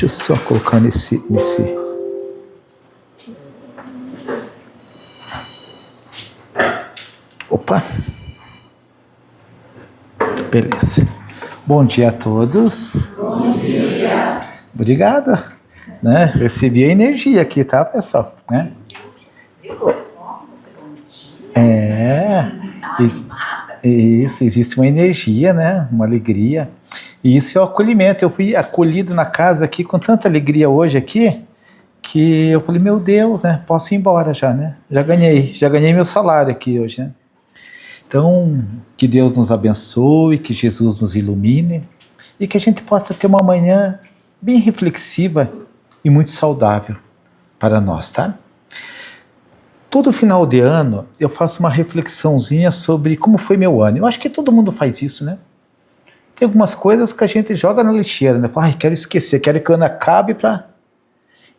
Deixa eu só colocar nesse... Opa! Beleza. Bom dia a todos. Bom dia. Obrigado. Né? Recebi a energia aqui, tá, pessoal? Né? Nossa, você bom dia. Isso, existe uma energia, né? Uma alegria. E isso é o acolhimento. Eu fui acolhido na casa aqui com tanta alegria hoje aqui, que eu falei, meu Deus, né? Posso ir embora já, né? Já ganhei meu salário aqui hoje, né? Então, que Deus nos abençoe, que Jesus nos ilumine e que a gente possa ter uma manhã bem reflexiva e muito saudável para nós, tá? Todo final de ano eu faço uma reflexãozinha sobre como foi meu ano. Eu acho que todo mundo faz isso, né? Tem algumas coisas que a gente joga na lixeira, né? Ai, quero esquecer, quero que o ano acabe para...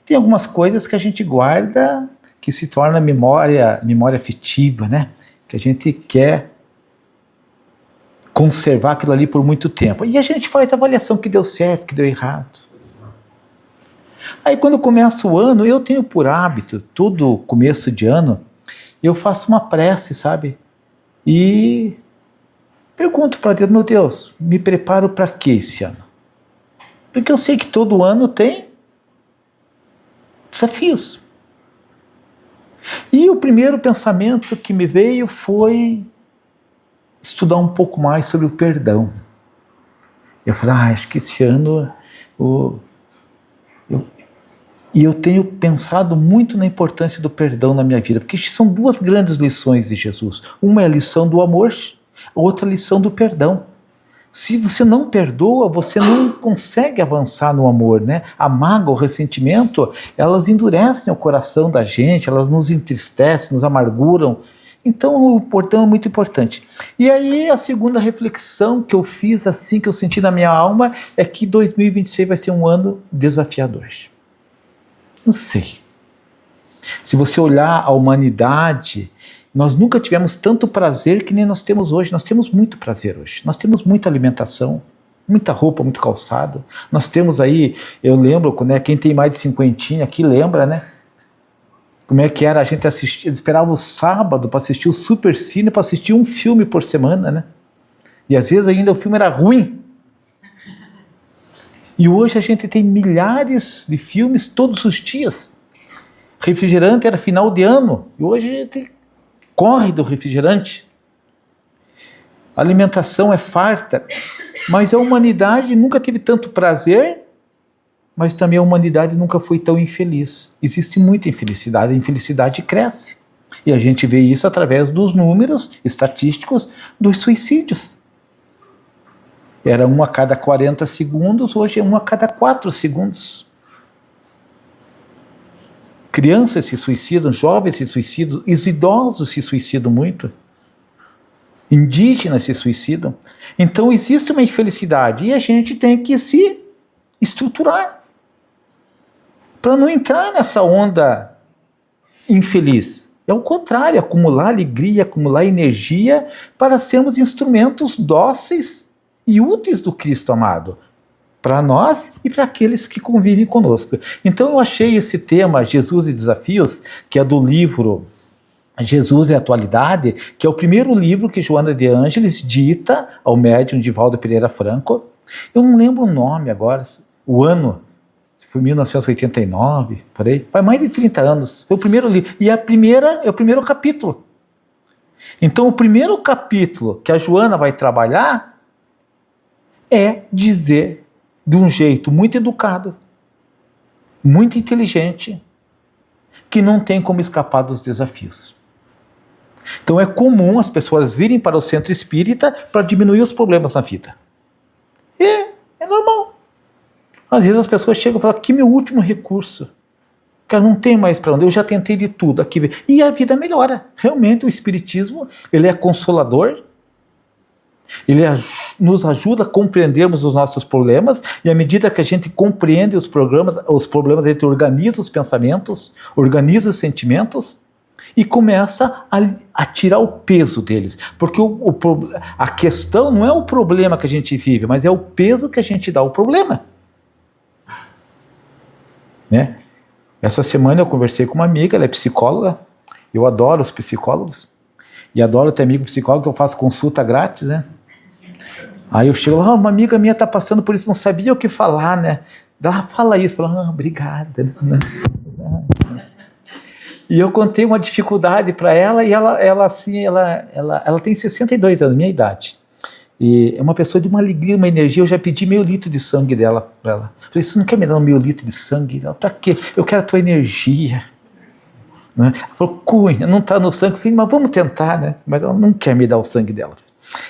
Tem algumas coisas que a gente guarda, que se torna memória afetiva, né? Que a gente quer conservar aquilo ali por muito tempo. E a gente faz a avaliação que deu certo, que deu errado. Aí quando começa o ano, eu tenho por hábito, todo começo de ano, eu faço uma prece, sabe? E pergunto para Deus, meu Deus, me preparo para quê esse ano? Porque eu sei que todo ano tem desafios. E o primeiro pensamento que me veio foi estudar um pouco mais sobre o perdão. Eu falei, acho que esse ano eu tenho pensado muito na importância do perdão na minha vida, porque são duas grandes lições de Jesus. Uma é a lição do amor, a outra a lição do perdão. Se você não perdoa, você não consegue avançar no amor, né? A mágoa, o ressentimento, elas endurecem o coração da gente, elas nos entristecem, nos amarguram. Então o perdão é muito importante. E aí a segunda reflexão que eu fiz, assim que eu senti na minha alma, é que 2026 vai ser um ano desafiador. Não sei. Se você olhar a humanidade, nós nunca tivemos tanto prazer que nem nós temos hoje. Nós temos muito prazer hoje. Nós temos muita alimentação, muita roupa, muito calçado. Nós temos aí, eu lembro, né, quem tem mais de 50 aqui lembra, né? Como é que era a gente assistir, esperava o sábado para assistir o Supercine, para assistir um filme por semana, né? E às vezes ainda o filme era ruim. E hoje a gente tem milhares de filmes todos os dias. Refrigerante era final de ano, e hoje a gente corre do refrigerante. A alimentação é farta, mas a humanidade nunca teve tanto prazer, mas também a humanidade nunca foi tão infeliz. Existe muita infelicidade, a infelicidade cresce. E a gente vê isso através dos números estatísticos dos suicídios. Era 1 a cada 40 segundos, hoje é 1 a cada 4 segundos. Crianças se suicidam, jovens se suicidam, os idosos se suicidam muito. Indígenas se suicidam. Então existe uma infelicidade e a gente tem que se estruturar para não entrar nessa onda infeliz. É o contrário, acumular alegria, acumular energia para sermos instrumentos dóceis e úteis do Cristo amado, para nós e para aqueles que convivem conosco. Então eu achei esse tema, Jesus e Desafios, que é do livro Jesus e Atualidade, que é o primeiro livro que Joana de Ângeles dita ao médium Divaldo Pereira Franco. Eu não lembro o nome agora, o ano, foi 1989, por aí, faz mais de 30 anos, foi o primeiro livro, e é o primeiro capítulo. Então o primeiro capítulo que a Joana vai trabalhar é dizer de um jeito muito educado, muito inteligente, que não tem como escapar dos desafios. Então é comum as pessoas virem para o centro espírita para diminuir os problemas na vida. É normal. Às vezes as pessoas chegam e falam, aqui é meu último recurso. Cara, não tem mais para onde, eu já tentei de tudo. Aqui. E a vida melhora. Realmente o espiritismo, ele é consolador, ele nos ajuda a compreendermos os nossos problemas, e à medida que a gente compreende os problemas a gente organiza os pensamentos, organiza os sentimentos, e começa a tirar o peso deles. Porque a questão não é o problema que a gente vive, mas é o peso que a gente dá ao problema. né? Essa semana eu conversei com uma amiga, ela é psicóloga, eu adoro os psicólogos, e adoro ter amigo psicólogo, que eu faço consulta grátis, né? Aí eu chego lá, uma amiga minha tá passando por isso, não sabia o que falar, né? Ela fala isso, fala, obrigada. E eu contei uma dificuldade para ela, e ela tem 62 anos, minha idade. E é uma pessoa de uma alegria, uma energia. Eu já pedi meio litro de sangue dela para ela. Eu falei, você não quer me dar meio litro de sangue? Ela, para quê? Eu quero a tua energia. Né? Ela falou, Cunha, não está no sangue. Eu falei, mas vamos tentar, né? Mas ela não quer me dar o sangue dela.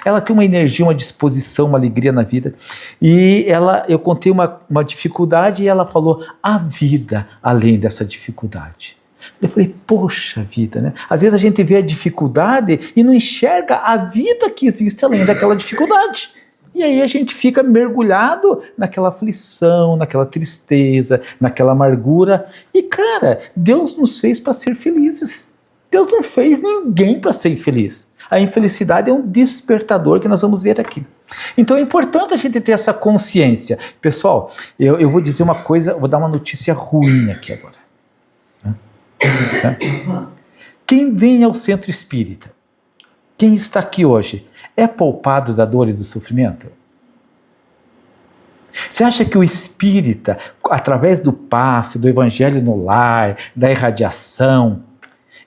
Ela tem uma energia, uma disposição, uma alegria na vida. E eu contei uma dificuldade, e ela falou, a vida além dessa dificuldade. Eu falei, poxa vida, né? Às vezes a gente vê a dificuldade e não enxerga a vida que existe além daquela dificuldade. E aí a gente fica mergulhado naquela aflição, naquela tristeza, naquela amargura. E cara, Deus nos fez para ser felizes. Deus não fez ninguém para ser infeliz. A infelicidade é um despertador que nós vamos ver aqui. Então é importante a gente ter essa consciência. Pessoal, eu vou dizer uma coisa, vou dar uma notícia ruim aqui agora. Quem vem ao centro espírita, quem está aqui hoje, é poupado da dor e do sofrimento? Você acha que o espírita, através do passe, do evangelho no lar, da irradiação,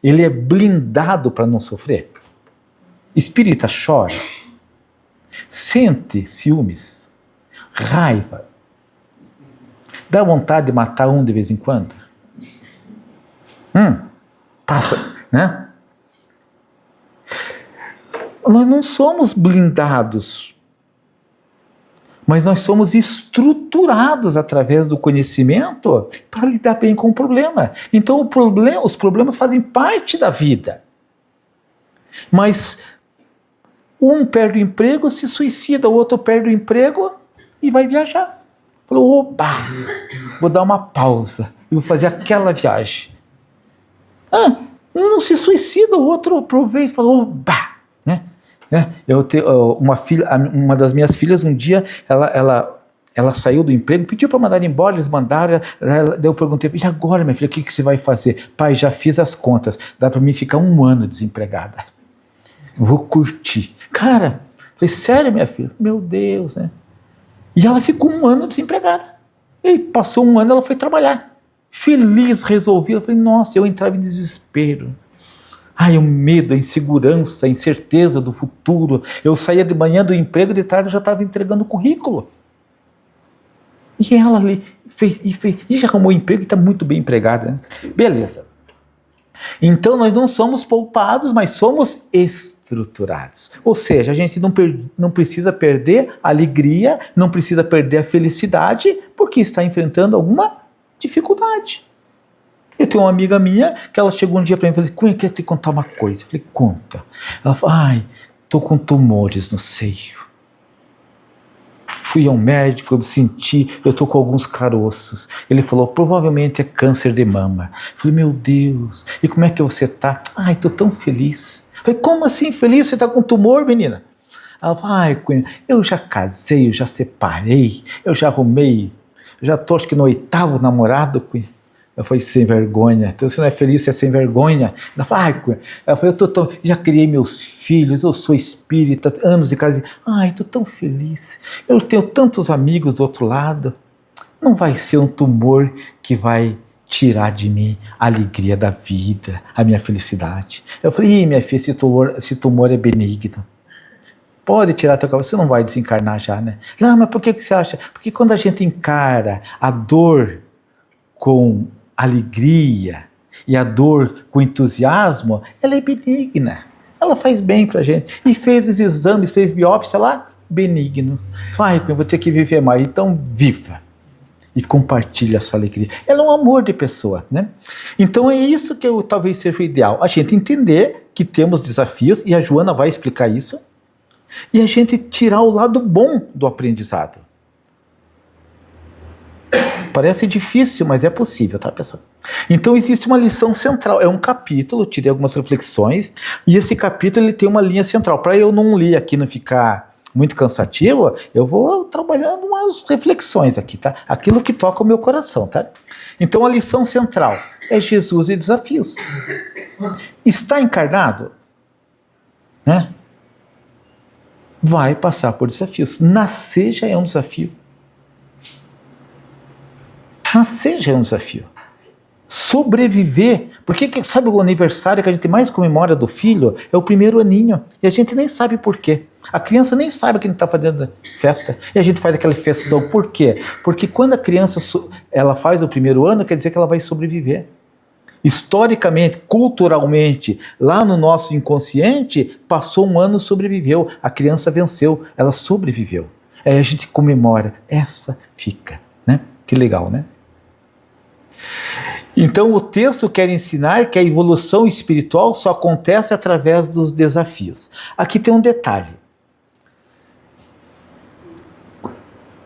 ele é blindado para não sofrer? Espírita chora, sente ciúmes, raiva, dá vontade de matar um de vez em quando? Passa, né? Nós não somos blindados, mas nós somos estruturados através do conhecimento para lidar bem com o problema. Então os problemas fazem parte da vida. Mas um perde o emprego, se suicida, o outro perde o emprego e vai viajar. Falou, opa, vou dar uma pausa e vou fazer aquela viagem. Um não se suicida, o outro aproveita e falou, opa, né? Eu tenho uma filha, uma das minhas filhas, um dia, ela saiu do emprego, pediu para mandar embora, eles mandaram, daí eu perguntei, e agora, minha filha, o que você vai fazer? Pai, já fiz as contas, dá para mim ficar 1 ano desempregada. Vou curtir. Cara, falei, sério, minha filha? Meu Deus, né? E ela ficou 1 ano desempregada. E passou 1 ano, ela foi trabalhar. Feliz, resolvida. Eu falei, nossa, eu entrava em desespero. Ai, o medo, a insegurança, a incerteza do futuro. Eu saía de manhã do emprego, de tarde eu já estava entregando o currículo. E ela ali fez, e já arrumou emprego e está muito bem empregada. Né? Beleza. Então nós não somos poupados, mas somos estruturados. Ou seja, a gente não precisa perder a alegria, não precisa perder a felicidade, porque está enfrentando alguma dificuldade. Eu tenho uma amiga minha que ela chegou um dia para mim e falou, Cunha, eu quero te contar uma coisa. Eu falei, conta. Ela falou, ai, tô com tumores no seio. Fui ao médico, eu senti, eu tô com alguns caroços. Ele falou, provavelmente é câncer de mama. Eu falei, meu Deus, e como é que você tá? Ai, tô tão feliz. Eu falei, como assim feliz? Você tá com tumor, menina? Ela falou, ai, Cunha, eu já casei, eu já separei, eu já arrumei, eu já tô acho que no 8º namorado, Cunha. Eu falei, sem vergonha. Então você não é feliz, você é sem vergonha. Ela falou, ai, Cunha. Ela falou, já criei meus filhos, eu sou espírita, anos de casa. Ai, estou tão feliz. Eu tenho tantos amigos do outro lado. Não vai ser um tumor que vai tirar de mim a alegria da vida, a minha felicidade. Eu falei, minha filha, esse tumor é benigno. Pode tirar a tua cabeça, você não vai desencarnar já, né? Não, mas por que você acha? Porque quando a gente encara a dor com alegria e a dor com entusiasmo, ela é benigna, ela faz bem pra gente. E fez os exames, fez biópsia lá, benigno. Vai, eu vou ter que viver mais, então viva. E compartilha essa alegria. Ela é um amor de pessoa, né? Então é isso que talvez seja o ideal. A gente entender que temos desafios, e a Joana vai explicar isso, e a gente tirar o lado bom do aprendizado. Parece difícil, mas é possível, tá, pessoal? Então existe uma lição central, é um capítulo, eu tirei algumas reflexões, e esse capítulo ele tem uma linha central. Para eu não ler aqui, não ficar muito cansativo, eu vou trabalhando umas reflexões aqui, tá? Aquilo que toca o meu coração, tá? Então a lição central é Jesus e desafios. Está encarnado, né? Vai passar por desafios. Nascer já é um desafio. Nascer já é um desafio. Sobreviver. Porque sabe o aniversário que a gente mais comemora do filho? É o primeiro aninho. E a gente nem sabe por quê. A criança nem sabe que a gente está fazendo festa. E a gente faz aquela festão. Por quê? Porque quando a criança ela faz o primeiro ano, quer dizer que ela vai sobreviver. Historicamente, culturalmente, lá no nosso inconsciente, passou um ano, sobreviveu. A criança venceu, ela sobreviveu. Aí a gente comemora. Essa fica, né? Que legal, né? Então o texto quer ensinar que a evolução espiritual só acontece através dos desafios. Aqui tem um detalhe.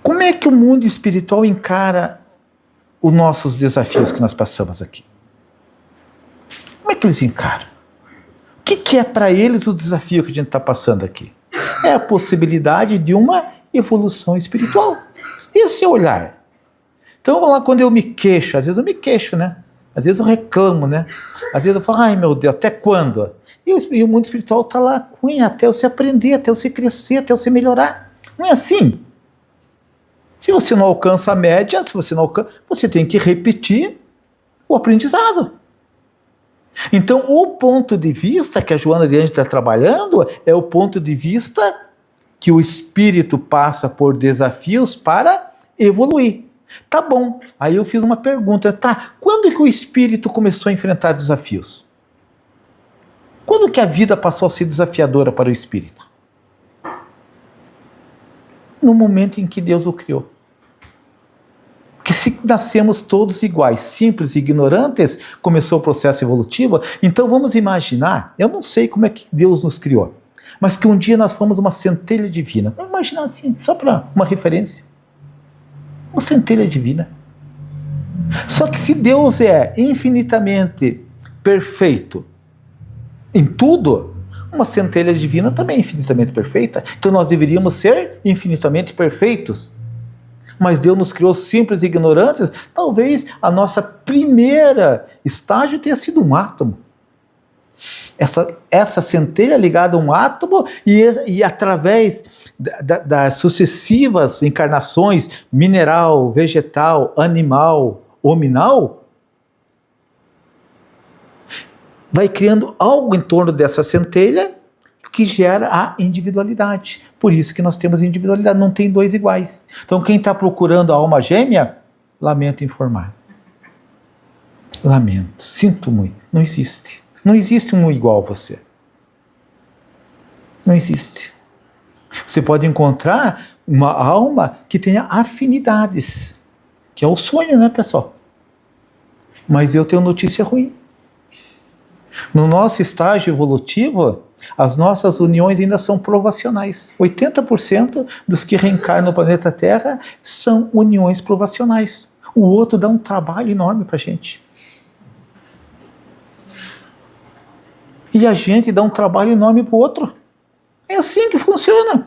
Como é que o mundo espiritual encara os nossos desafios que nós passamos aqui? Como é que eles encaram? O que é para eles o desafio que a gente está passando aqui? É a possibilidade de uma evolução espiritual. Esse é o olhar. Então, lá quando eu me queixo, às vezes eu me queixo, né? Às vezes eu reclamo, né? Às vezes eu falo, ai meu Deus, até quando? E o mundo espiritual está lá, cunha, até você aprender, até você crescer, até você melhorar. Não é assim. Se você não alcança a média, se você não alcança, você tem que repetir o aprendizado. Então, o ponto de vista que a Joana de Anjos está trabalhando é o ponto de vista que o espírito passa por desafios para evoluir. Tá bom, aí eu fiz uma pergunta, tá, quando que o espírito começou a enfrentar desafios? Quando que a vida passou a ser desafiadora para o espírito? No momento em que Deus o criou. Porque se nascemos todos iguais, simples e ignorantes, começou o processo evolutivo, então vamos imaginar, eu não sei como é que Deus nos criou, mas que um dia nós fomos uma centelha divina. Vamos imaginar assim, só para uma referência. Uma centelha divina. Só que se Deus é infinitamente perfeito em tudo, uma centelha divina também é infinitamente perfeita. Então nós deveríamos ser infinitamente perfeitos. Mas Deus nos criou simples e ignorantes. Talvez a nossa primeira estágio tenha sido um átomo. Essa centelha ligada a um átomo e através das sucessivas encarnações mineral, vegetal, animal, hominal, vai criando algo em torno dessa centelha que gera a individualidade. Por isso que nós temos individualidade, não tem dois iguais. Então quem está procurando a alma gêmea, lamento informar. Lamento, sinto muito, não existe. Não existe um igual a você. Não existe. Você pode encontrar uma alma que tenha afinidades, que é o sonho, né, pessoal? Mas eu tenho notícia ruim. No nosso estágio evolutivo, as nossas uniões ainda são provacionais. 80% dos que reencarnam no planeta Terra são uniões provacionais. O outro dá um trabalho enorme para a gente. E a gente dá um trabalho enorme para o outro. É assim que funciona.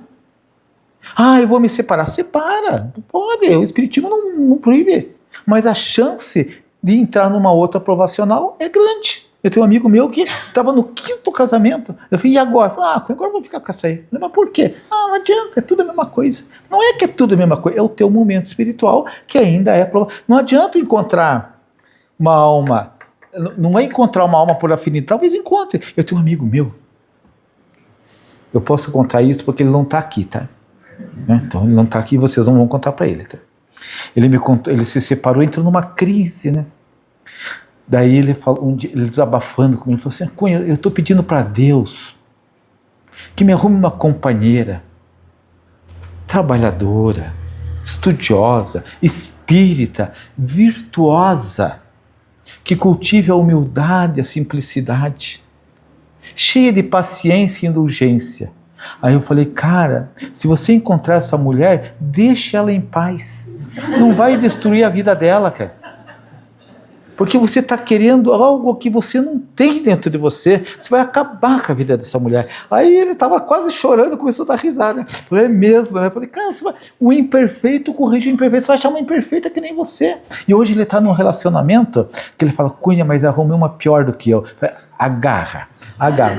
Ah, eu vou me separar. Separa. Não pode. O espiritismo não proíbe. Mas a chance de entrar numa outra provacional é grande. Eu tenho um amigo meu que estava no 5º casamento. Eu falei, e agora? Eu falei, agora eu vou ficar com essa aí. Falei, mas por quê? Não adianta, é tudo a mesma coisa. Não é que é tudo a mesma coisa, é o teu momento espiritual que ainda é... Não adianta encontrar uma alma... Não é encontrar uma alma por afinidade, talvez encontre. Eu tenho um amigo meu, eu posso contar isso porque ele não está aqui, tá? Então ele não está aqui, vocês não vão contar para ele, tá? Ele me contou, ele se separou, entrou numa crise, né? Daí ele falou, um dia, ele desabafando comigo, ele falou assim, Cunha, eu estou pedindo para Deus que me arrume uma companheira trabalhadora, estudiosa, espírita, virtuosa, que cultive a humildade, a simplicidade, cheia de paciência e indulgência. Aí eu falei, cara, se você encontrar essa mulher, deixe ela em paz. Não vai destruir a vida dela, cara. Porque você está querendo algo que você não tem dentro de você. Você vai acabar com a vida dessa mulher. Aí ele estava quase chorando, começou a dar risada. Eu falei, é mesmo, né? Eu falei, cara, o imperfeito corrige o imperfeito. Você vai achar uma imperfeita que nem você. E hoje ele está num relacionamento que ele fala, Cunha, mas arrumei uma pior do que eu. Agarra.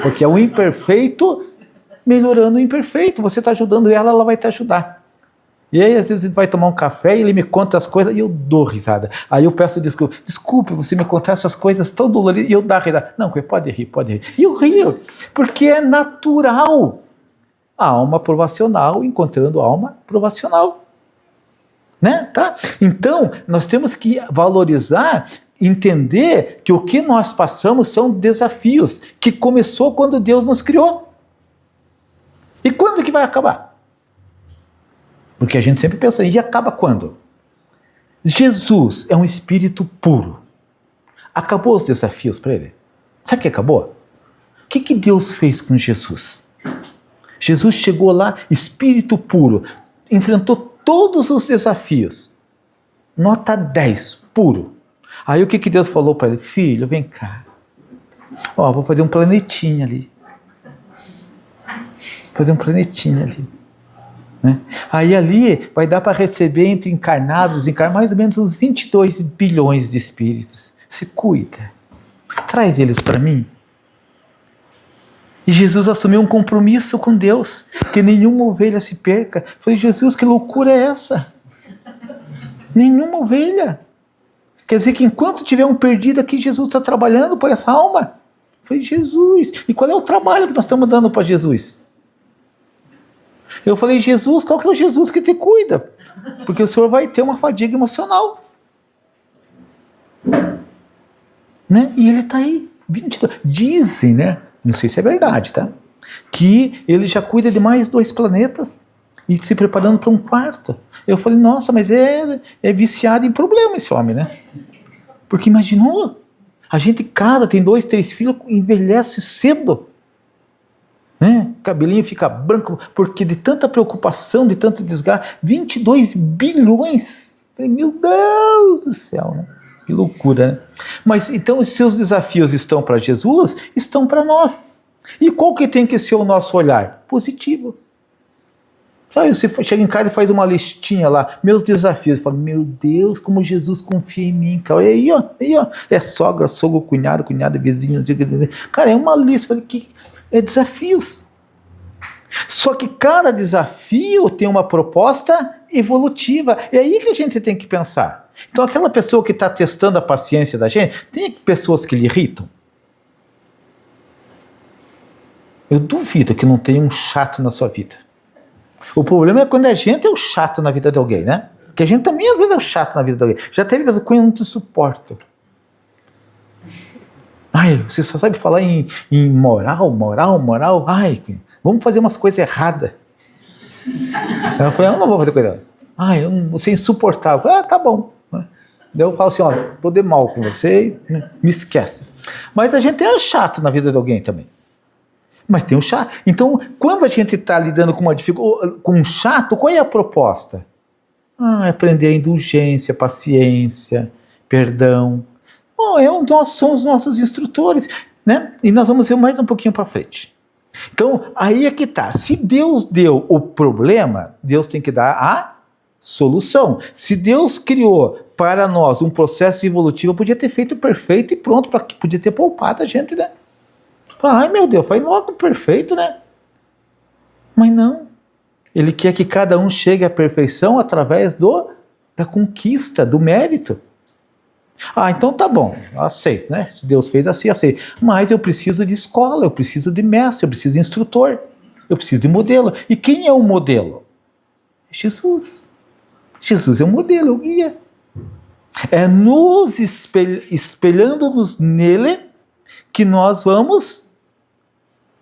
Porque é o imperfeito melhorando o imperfeito. Você está ajudando ela, ela vai te ajudar. E aí, às vezes, ele vai tomar um café e ele me conta as coisas e eu dou risada. Aí eu peço desculpa. Desculpe, você me contar essas coisas tão doloridas. E eu dou risada. Não, pode rir. E eu rio, porque é natural. A alma provacional encontrando a alma provacional. Né? Tá? Então, nós temos que valorizar, entender que o que nós passamos são desafios, que começou quando Deus nos criou. E quando que vai acabar? Porque a gente sempre pensa, e acaba quando? Jesus é um espírito puro. Acabou os desafios para ele? Sabe o que acabou? O que Deus fez com Jesus? Jesus chegou lá, espírito puro, enfrentou todos os desafios. Nota 10, puro. Aí o que Deus falou para ele? Filho, vem cá. Ó, vou fazer um planetinha ali. Né? Aí ali vai dar para receber entre encarnados mais ou menos uns 22 bilhões de espíritos. Se cuida. Traz eles para mim. E Jesus assumiu um compromisso com Deus, que nenhuma ovelha se perca. Eu falei, Jesus, que loucura é essa? Nenhuma ovelha. Quer dizer que enquanto tiver um perdido aqui, Jesus está trabalhando por essa alma. Eu falei, Jesus, e qual é o trabalho que nós estamos dando para Jesus? Eu falei, Jesus, qual que é o Jesus que te cuida? Porque o Senhor vai ter uma fadiga emocional. Né? E ele está aí, 22. Dizem, né? Não sei se é verdade, tá? Que ele já cuida de mais 2 planetas e se preparando para um quarto. Eu falei, nossa, mas é viciado em problema esse homem, né? Porque imaginou? A gente casa, tem 2, 3 filhos, envelhece cedo. Né? Cabelinho fica branco, porque de tanta preocupação, de tanto desgaste, 22 bilhões. Falei, meu Deus do céu, né? Que loucura, né? Mas então os seus desafios estão para Jesus, estão para nós. E qual que tem que ser o nosso olhar? Positivo. Aí você chega em casa e faz uma listinha lá, meus desafios. Fala, meu Deus, como Jesus confia em mim, cara. E aí, ó. É sogra, sogro, cunhado, vizinho, não sei o que. Cara, é uma lista. Falei, é desafios. Só que cada desafio tem uma proposta evolutiva. É aí que a gente tem que pensar. Então aquela pessoa que está testando a paciência da gente, tem pessoas que lhe irritam? Eu duvido que não tenha um chato na sua vida. O problema é quando a gente é o chato na vida de alguém, né? Que a gente também às vezes é o chato na vida de alguém. Já teve pessoas que eu não te suporto. Ai, você só sabe falar em moral. Ai, vamos fazer umas coisas erradas. Ela falou, eu não vou fazer coisa errada. Ai, você é insuportável. Ah, tá bom. Daí eu falo assim, ó, vou de mal com você, me esquece. Mas a gente é chato na vida de alguém também. Mas tem um chato. Então, quando a gente está lidando com com um chato, qual é a proposta? Aprender a indulgência, paciência, perdão. Nós somos nossos instrutores, né? E nós vamos ver mais um pouquinho para frente. Então, aí é que tá. Se Deus deu o problema, Deus tem que dar a solução. Se Deus criou para nós um processo evolutivo, podia ter feito perfeito e pronto, podia ter poupado a gente, né? Ai, meu Deus, faz logo perfeito, né? Mas não. Ele quer que cada um chegue à perfeição através da conquista, do mérito. Então tá bom, eu aceito, né? Se Deus fez assim, aceito. Mas eu preciso de escola, eu preciso de mestre, eu preciso de instrutor, eu preciso de modelo. E quem é o modelo? Jesus. Jesus é o modelo, é o guia. É nos espelhando-nos nele que nós vamos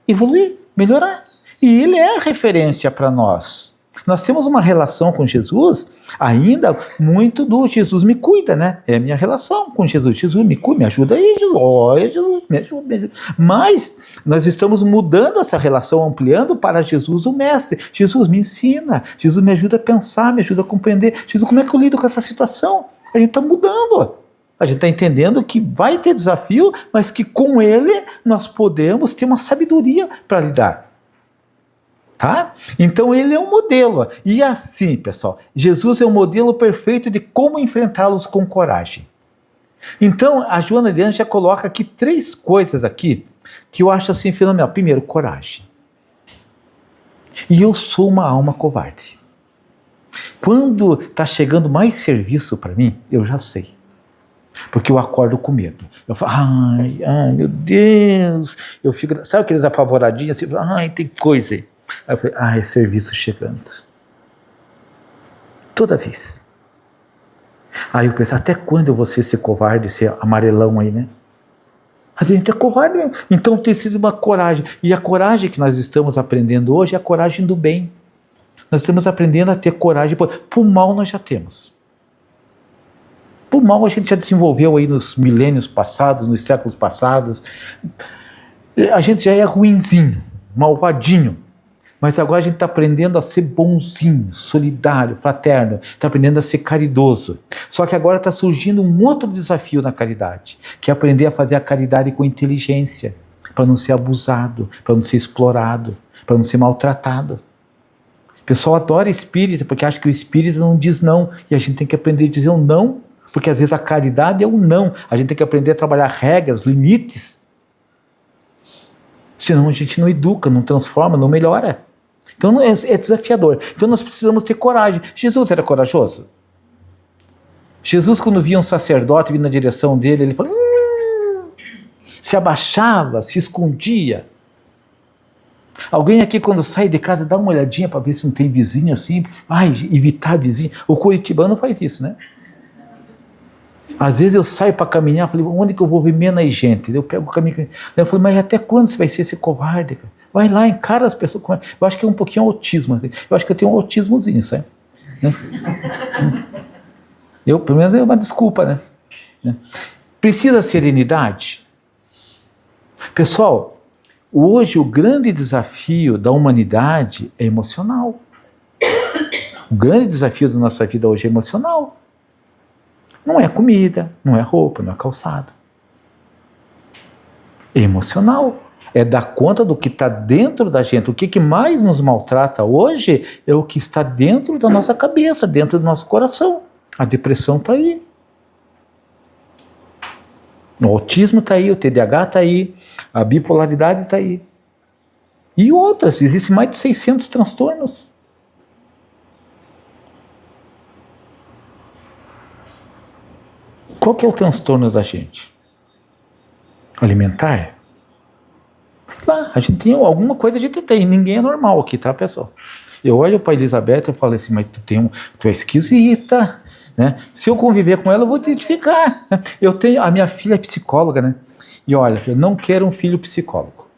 evoluir, melhorar. E ele é a referência para nós. Nós temos uma relação com Jesus ainda muito do Jesus me cuida, né? É a minha relação com Jesus. Jesus me cuida, me ajuda aí, Jesus, me ajuda. Mas nós estamos mudando essa relação, ampliando para Jesus o mestre. Jesus me ensina, Jesus me ajuda a pensar, me ajuda a compreender. Jesus, como é que eu lido com essa situação? A gente está mudando. A gente está entendendo que vai ter desafio, mas que com ele nós podemos ter uma sabedoria para lidar. Tá? Então ele é um modelo. E assim, pessoal, Jesus é o modelo perfeito de como enfrentá-los com coragem. Então, a Joana de Anjos já coloca aqui 3 coisas aqui que eu acho assim fenomenal. Primeiro, coragem. E eu sou uma alma covarde. Quando está chegando mais serviço para mim, eu já sei. Porque eu acordo com medo. Eu falo, ai, meu Deus. Eu fico, sabe aqueles apavoradinhos assim? Ai, tem coisa aí. Aí eu falei, é serviço chegando. Toda vez. Aí eu penso, até quando eu vou ser esse covarde, esse amarelão aí, né? A gente é covarde mesmo. Então tem sido uma coragem. E a coragem que nós estamos aprendendo hoje é a coragem do bem. Nós estamos aprendendo a ter coragem. Por mal nós já temos. Por mal a gente já desenvolveu aí nos milênios passados, nos séculos passados. A gente já é ruinzinho, malvadinho. Mas agora a gente está aprendendo a ser bonzinho, solidário, fraterno. Está aprendendo a ser caridoso. Só que agora está surgindo um outro desafio na caridade, que é aprender a fazer a caridade com inteligência, para não ser abusado, para não ser explorado, para não ser maltratado. O pessoal adora espírita, porque acha que o espírita não diz não. E a gente tem que aprender a dizer um não, porque às vezes a caridade é um não. A gente tem que aprender a trabalhar regras, limites. Senão a gente não educa, não transforma, não melhora. Então é desafiador. Então nós precisamos ter coragem. Jesus era corajoso. Jesus, quando via um sacerdote vindo na direção dele, ele falou, se abaixava, se escondia. Alguém aqui quando sai de casa dá uma olhadinha para ver se não tem vizinho assim, evitar vizinho. O curitibano faz isso, né? Às vezes eu saio para caminhar, falei, onde que eu vou ver menos gente? Eu pego o caminho. Eu falei, mas até quando você vai ser esse covarde, cara? Vai lá, encara as pessoas. Eu acho que é um pouquinho autismo. Eu acho que eu tenho um autismozinho, sabe? Pelo menos é uma desculpa, né? Precisa serenidade? Pessoal, hoje o grande desafio da humanidade é emocional. O grande desafio da nossa vida hoje é emocional. Não é comida, não é roupa, não é calçado. É emocional. É dar conta do que está dentro da gente. O que mais nos maltrata hoje é o que está dentro da nossa cabeça, dentro do nosso coração. A depressão está aí. O autismo está aí, o TDAH está aí, a bipolaridade está aí. E outras, existem mais de 600 transtornos. Qual que é o transtorno da gente? Alimentar? Lá, a gente tem alguma coisa, a gente tem. Ninguém é normal aqui, tá, pessoal? Eu olho para a Elizabeth e falo assim, mas tu é esquisita, né? Se eu conviver com ela, eu vou te identificar. A minha filha é psicóloga, né? E olha, eu não quero um filho psicólogo.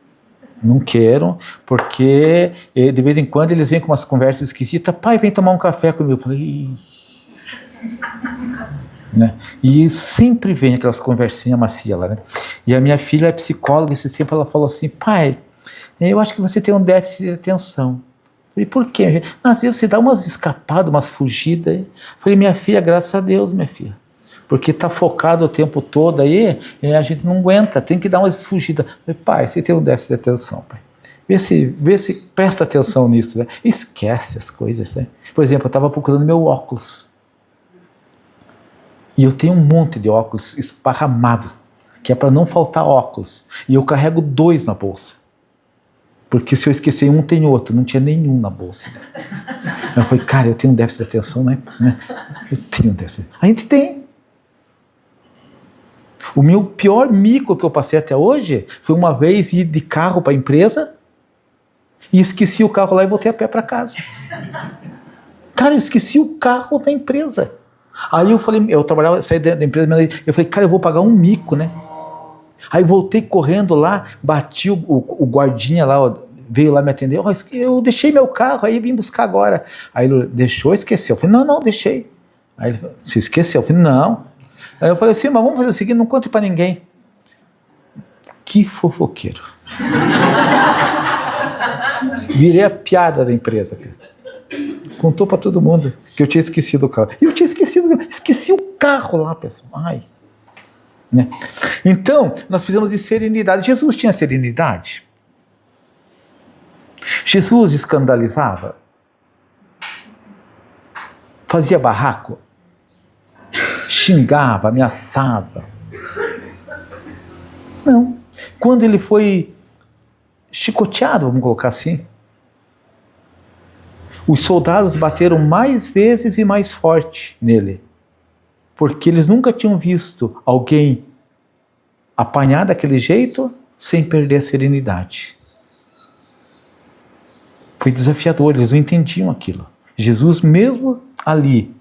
Não quero, porque de vez em quando eles vêm com umas conversas esquisitas. Pai, vem tomar um café comigo. Eu falei... Né? E sempre vem aquelas conversinhas macias lá, né? E a minha filha é psicóloga, esse tempo ela falou assim, pai, eu acho que você tem um déficit de atenção. Eu falei, por quê? Às vezes você dá umas escapadas, umas fugidas. Eu falei, minha filha, graças a Deus, minha filha. Porque tá focado o tempo todo aí, a gente não aguenta, tem que dar umas fugidas. Eu falei, pai, você tem um déficit de atenção, pai. Vê se presta atenção nisso, né? Esquece as coisas, né? Por exemplo, eu estava procurando meu óculos. E eu tenho um monte de óculos esparramado, que é para não faltar óculos. E eu carrego 2 na bolsa. Porque se eu esquecer um, tem outro. Não tinha nenhum na bolsa. Eu falei, cara, eu tenho um déficit de atenção, né? Eu tenho um déficit. A gente tem. O meu pior mico que eu passei até hoje foi uma vez ir de carro para a empresa e esqueci o carro lá e voltei a pé para casa. Cara, eu esqueci o carro da empresa. Aí eu falei, eu trabalhava, saí da empresa, eu falei, cara, eu vou pagar um mico, né? Aí voltei correndo lá, bati o guardinha lá, veio lá me atender, eu deixei meu carro, aí vim buscar agora. Aí ele deixou, esqueceu. Eu falei, não, deixei. Aí ele falou, você esqueceu? Eu falei, não. Aí eu falei assim, mas vamos fazer o seguinte, não conte pra ninguém. Que fofoqueiro. Virei a piada da empresa, cara. Contou pra todo mundo que eu tinha esquecido o carro. E eu tinha esqueci o carro lá, pessoal. Ai. né? Então, nós precisamos de serenidade. Jesus tinha serenidade? Jesus escandalizava? Fazia barraco? Xingava, ameaçava? Não. Quando ele foi chicoteado, vamos colocar assim, os soldados bateram mais vezes e mais forte nele, porque eles nunca tinham visto alguém apanhar daquele jeito sem perder a serenidade. Foi desafiador, eles não entendiam aquilo. Jesus, mesmo ali,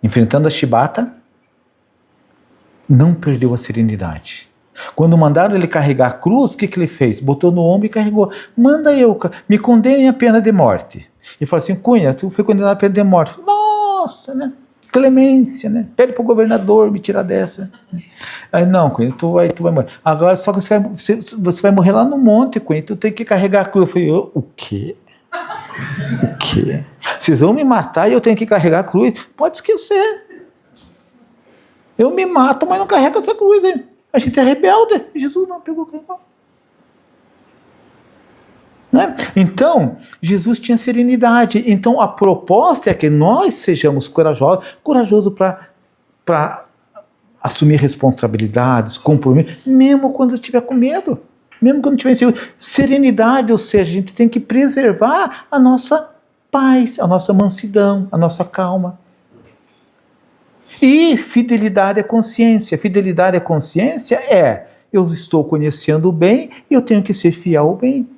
enfrentando a chibata, não perdeu a serenidade. Quando mandaram ele carregar a cruz, o que ele fez? Botou no ombro e carregou. Manda eu, me condenem à pena de morte. E falou assim, Cunha, tu foi condenado à pena de morte. Nossa, né? Clemência, né? Pede para o governador me tirar dessa. Aí, não, Cunha, tu vai morrer. Agora, só que você vai morrer lá no monte, Cunha, tu tem que carregar a cruz. Eu falei, o quê? O quê? Vocês vão me matar e eu tenho que carregar a cruz? Pode esquecer. Eu me mato, mas não carrego essa cruz, hein? A gente é rebelde. Jesus não pegou o carro. Né? Então, Jesus tinha serenidade. Então, a proposta é que nós sejamos corajosos para assumir responsabilidades, compromissos, mesmo quando estiver com medo, mesmo quando estiver inseguro. Serenidade, ou seja, a gente tem que preservar a nossa paz, a nossa mansidão, a nossa calma. E fidelidade à consciência. Fidelidade à consciência é, eu estou conhecendo o bem e eu tenho que ser fiel ao bem.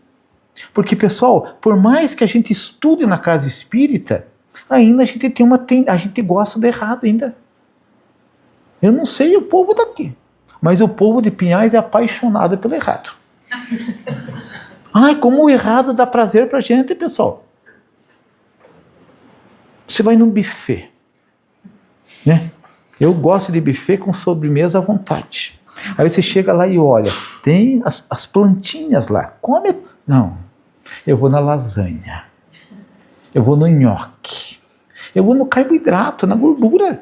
Porque, pessoal, por mais que a gente estude na casa espírita, ainda a gente gosta do errado ainda. Eu não sei o povo daqui, mas o povo de Pinhais é apaixonado pelo errado. Ai, como o errado dá prazer pra gente, pessoal. Você vai num buffet, né? Eu gosto de buffet com sobremesa à vontade. Aí você chega lá e olha, tem as plantinhas lá. Come. Não, eu vou na lasanha. Eu vou no nhoque. Eu vou no carboidrato, na gordura.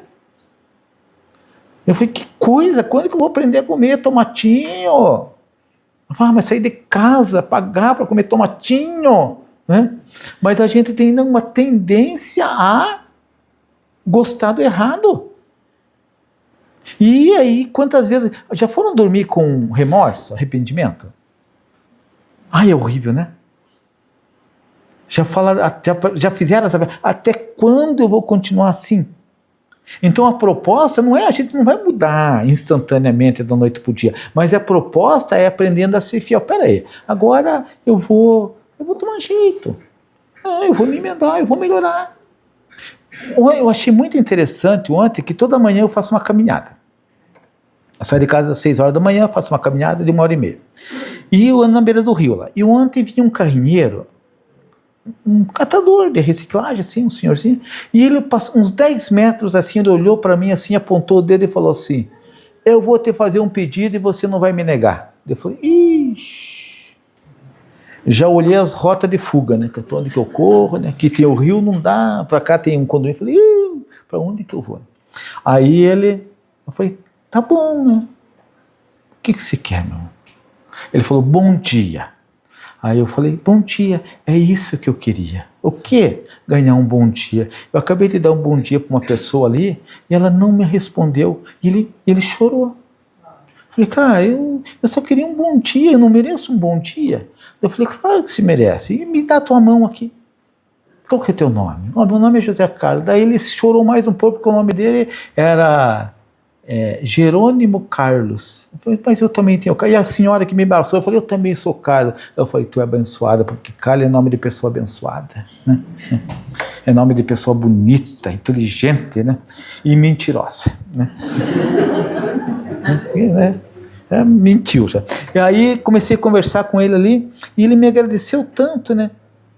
Eu falei, que coisa, quando que eu vou aprender a comer tomatinho? Mas sair de casa, pagar para comer tomatinho, né? Mas a gente tem uma tendência a gostar do errado. E aí, quantas vezes... Já foram dormir com remorso, arrependimento? Ai, é horrível, né? Já falaram, já fizeram essa... Até quando eu vou continuar assim? Então a proposta não é, a gente não vai mudar instantaneamente da noite para o dia, mas a proposta é aprendendo a ser fiel. Pera aí, agora eu vou tomar jeito. Eu vou me emendar, eu vou melhorar. Eu achei muito interessante ontem que toda manhã eu faço uma caminhada. Eu saio de casa às 6 horas da manhã, faço uma caminhada de 1h30. E eu ando na beira do rio lá. E ontem vinha um carrinheiro, um catador de reciclagem, assim, um senhorzinho, e ele passou uns 10 metros assim, ele olhou para mim assim, apontou o dedo e falou assim, eu vou te fazer um pedido e você não vai me negar. Eu falei, ixi, já olhei as rotas de fuga, né, para onde que eu corro, né, que tem o rio, não dá, para cá tem um condomínio, eu falei, para onde que eu vou? Aí eu falei, tá bom, né, o que você quer, meu? Ele falou, bom dia. Aí eu falei, bom dia, é isso que eu queria. O quê? Ganhar um bom dia. Eu acabei de dar um bom dia para uma pessoa ali e ela não me respondeu. E ele chorou. Eu falei, cara, eu só queria um bom dia, eu não mereço um bom dia. Eu falei, claro que se merece. E me dá a tua mão aqui. Qual que é o teu nome? Oh, meu nome é José Carlos. Daí ele chorou mais um pouco porque o nome dele era... Jerônimo Carlos. Eu falei, mas eu também tenho Carlos. E a senhora que me abraçou, eu falei, eu também sou Carlos. Eu falei, tu é abençoada, porque Carlos é nome de pessoa abençoada, né? É nome de pessoa bonita, inteligente, né? E mentirosa, né? Mentiu já. E aí comecei a conversar com ele ali e ele me agradeceu tanto, né?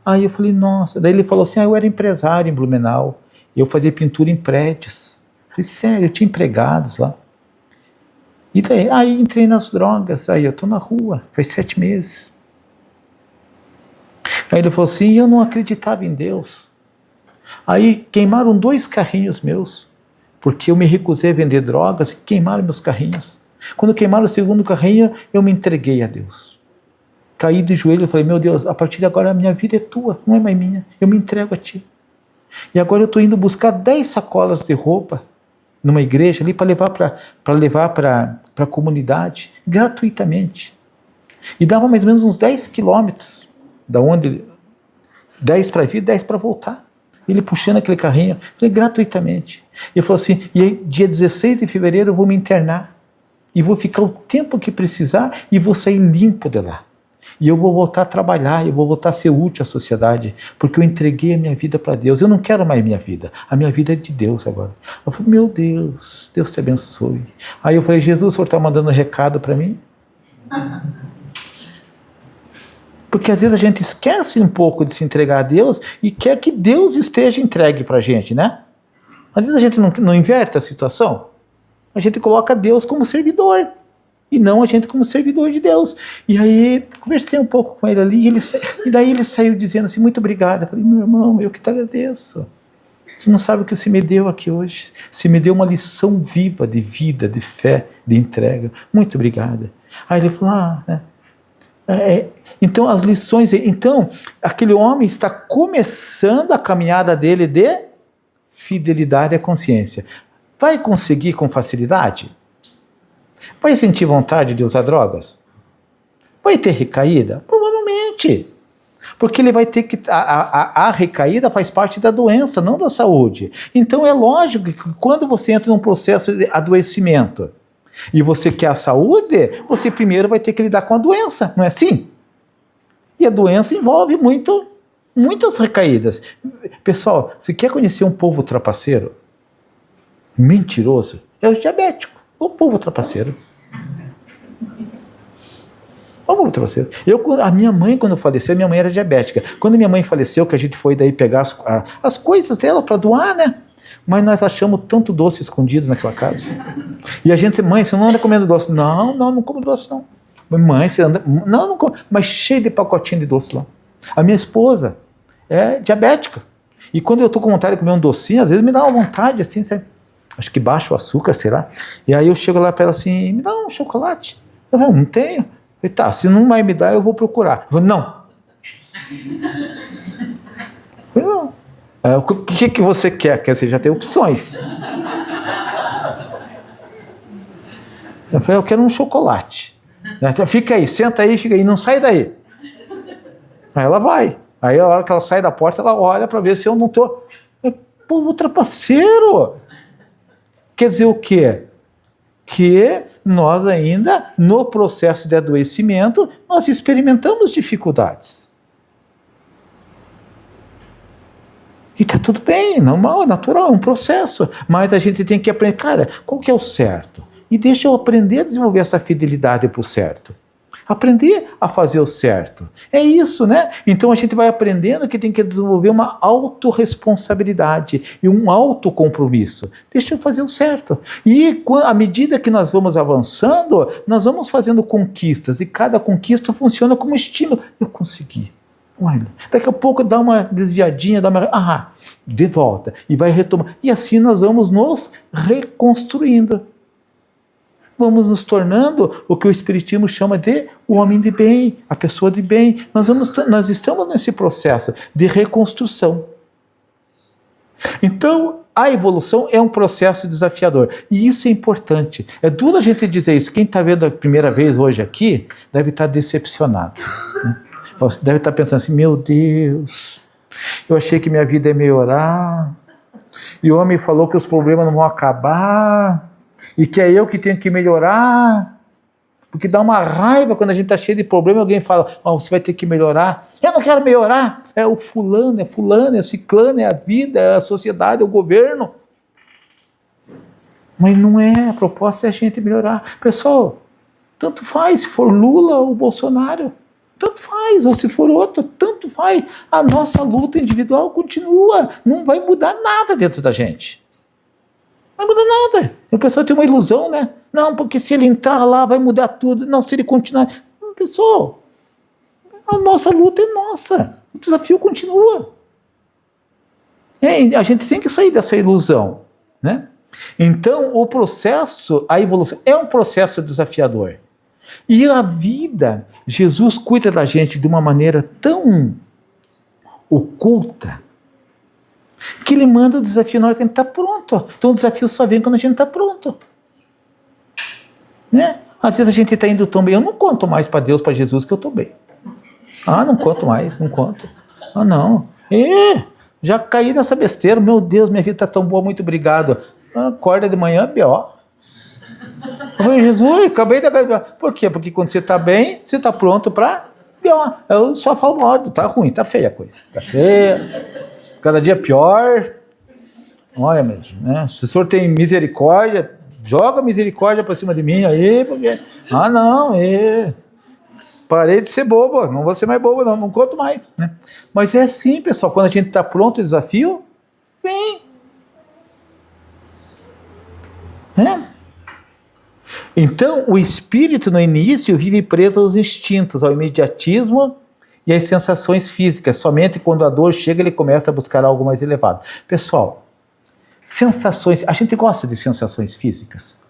Aí eu falei, nossa. Daí ele falou assim, eu era empresário em Blumenau, eu fazia pintura em prédios. Eu falei, sério, eu tinha empregados lá. E daí, aí entrei nas drogas, aí eu tô na rua, faz 7 meses. Aí ele falou assim, eu não acreditava em Deus. Aí queimaram 2 carrinhos meus, porque eu me recusei a vender drogas e queimaram meus carrinhos. Quando queimaram o segundo carrinho, eu me entreguei a Deus. Caí de joelho e falei, meu Deus, a partir de agora a minha vida é tua, não é mais minha. Eu me entrego a ti. E agora eu estou indo buscar 10 sacolas de roupa numa igreja ali para levar para a comunidade, gratuitamente. E dava mais ou menos uns 10 quilômetros, da onde 10 para vir, 10 para voltar. Ele puxando aquele carrinho, falei, gratuitamente. E ele falou assim, e aí, dia 16 de fevereiro eu vou me internar. E vou ficar o tempo que precisar e vou sair limpo de lá. E eu vou voltar a trabalhar, eu vou voltar a ser útil à sociedade, porque eu entreguei a minha vida para Deus. Eu não quero mais minha vida, a minha vida é de Deus agora. Eu falei, meu Deus, Deus te abençoe. Aí eu falei, Jesus, o senhor está mandando um recado para mim? Porque às vezes a gente esquece um pouco de se entregar a Deus e quer que Deus esteja entregue para a gente, né? Às vezes a gente não inverte a situação. A gente coloca Deus como servidor. E não a gente como servidor de Deus. E aí, conversei um pouco com ele ali, e daí ele saiu dizendo assim, muito obrigado. Eu falei, meu irmão, eu que te agradeço. Você não sabe o que você me deu aqui hoje. Você me deu uma lição viva de vida, de fé, de entrega. Muito obrigado. Aí ele falou, então as lições... Então, aquele homem está começando a caminhada dele de fidelidade à consciência. Vai conseguir com facilidade? Vai sentir vontade de usar drogas? Vai ter recaída? Provavelmente. Porque ele vai ter que... A recaída faz parte da doença, não da saúde. Então é lógico que quando você entra num processo de adoecimento e você quer a saúde, você primeiro vai ter que lidar com a doença, não é assim? E a doença envolve muitas recaídas. Pessoal, você quer conhecer um povo trapaceiro? Mentiroso? É o diabético. O povo trapaceiro. O povo trapaceiro. A minha mãe, quando faleceu, minha mãe era diabética. Quando minha mãe faleceu, que a gente foi daí pegar as coisas dela para doar, né? Mas nós achamos tanto doce escondido naquela casa. E a gente, mãe, você não anda comendo doce? Não como doce, não. Mãe, você anda... Não como. Mas cheio de pacotinho de doce lá. A minha esposa é diabética. E quando eu tô com vontade de comer um docinho, às vezes me dá uma vontade, assim, sabe? Acho que baixa o açúcar, sei lá. E aí eu chego lá para ela assim, me dá um chocolate. Eu falo, não tenho. Eu falei, tá, se não vai me dar, eu vou procurar. Eu falei, não. Eu falei, não. O que você quer? Quer dizer, já tem opções. Eu falei, eu quero um chocolate. Então, fica aí, senta aí, fica aí, não sai daí. Aí ela vai. Aí a hora que ela sai da porta, ela olha para ver se eu não tô... Povo trapaceiro! Quer dizer o quê? Que nós ainda, no processo de adoecimento, nós experimentamos dificuldades. E está tudo bem, normal, natural, é um processo. Mas a gente tem que aprender, cara, qual que é o certo? E deixa eu aprender a desenvolver essa fidelidade para o certo. Aprender a fazer o certo. É isso, né? Então a gente vai aprendendo que tem que desenvolver uma autorresponsabilidade e um autocompromisso. Deixa eu fazer o certo. E à medida que nós vamos avançando, nós vamos fazendo conquistas. E cada conquista funciona como estímulo. Eu consegui. Olha, daqui a pouco dá uma desviadinha, de volta. E vai retomar. E assim nós vamos nos reconstruindo. Vamos nos tornando o que o Espiritismo chama de o homem de bem, a pessoa de bem. Nós estamos nesse processo de reconstrução. Então, a evolução é um processo desafiador. E isso é importante. É duro a gente dizer isso. Quem está vendo a primeira vez hoje aqui, deve estar decepcionado. Né? Deve estar pensando assim, meu Deus, eu achei que minha vida ia melhorar. E o homem falou que os problemas não vão acabar. E que é eu que tenho que melhorar, porque dá uma raiva quando a gente está cheio de problema e alguém fala, você vai ter que melhorar. Eu não quero melhorar, é o fulano, é ciclano, é a vida, é a sociedade, é o governo. Mas não é, a proposta é a gente melhorar. Pessoal, tanto faz se for Lula ou Bolsonaro, tanto faz, ou se for outro, tanto faz. A nossa luta individual continua, não vai mudar nada dentro da gente. Não vai mudar nada. O pessoal tem uma ilusão, né? Não, porque se ele entrar lá vai mudar tudo. Não, se ele continuar... Pessoal, a nossa luta é nossa. O desafio continua. A gente tem que sair dessa ilusão, né? Então, o processo, a evolução, é um processo desafiador. E a vida, Jesus cuida da gente de uma maneira tão oculta, que ele manda o desafio na hora que a gente está pronto. Então o desafio só vem quando a gente está pronto. Né? Às vezes a gente está indo tão bem, eu não conto mais para Deus, para Jesus, que eu estou bem. Ah, não conto mais, não conto. Ah, não. Já caí nessa besteira, meu Deus, minha vida está tão boa, muito obrigado. Acorda de manhã, B.O. Eu falei, Jesus, acabei de acordar. Por quê? Porque quando você está bem, você está pronto para B.O. Eu só falo mal, tá ruim, tá feia a coisa. Tá feia, cada dia pior. Olha, mesmo, né? Se o senhor tem misericórdia, joga misericórdia para cima de mim aí, porque... Ah, não, parei de ser bobo, não vou ser mais bobo não conto mais. Né? Mas é assim, pessoal, quando a gente está pronto o desafio, vem. Né? Então, o espírito no início vive preso aos instintos, ao imediatismo e às sensações físicas. Somente quando a dor chega, ele começa a buscar algo mais elevado. Pessoal, sensações, a gente gosta de sensações físicas.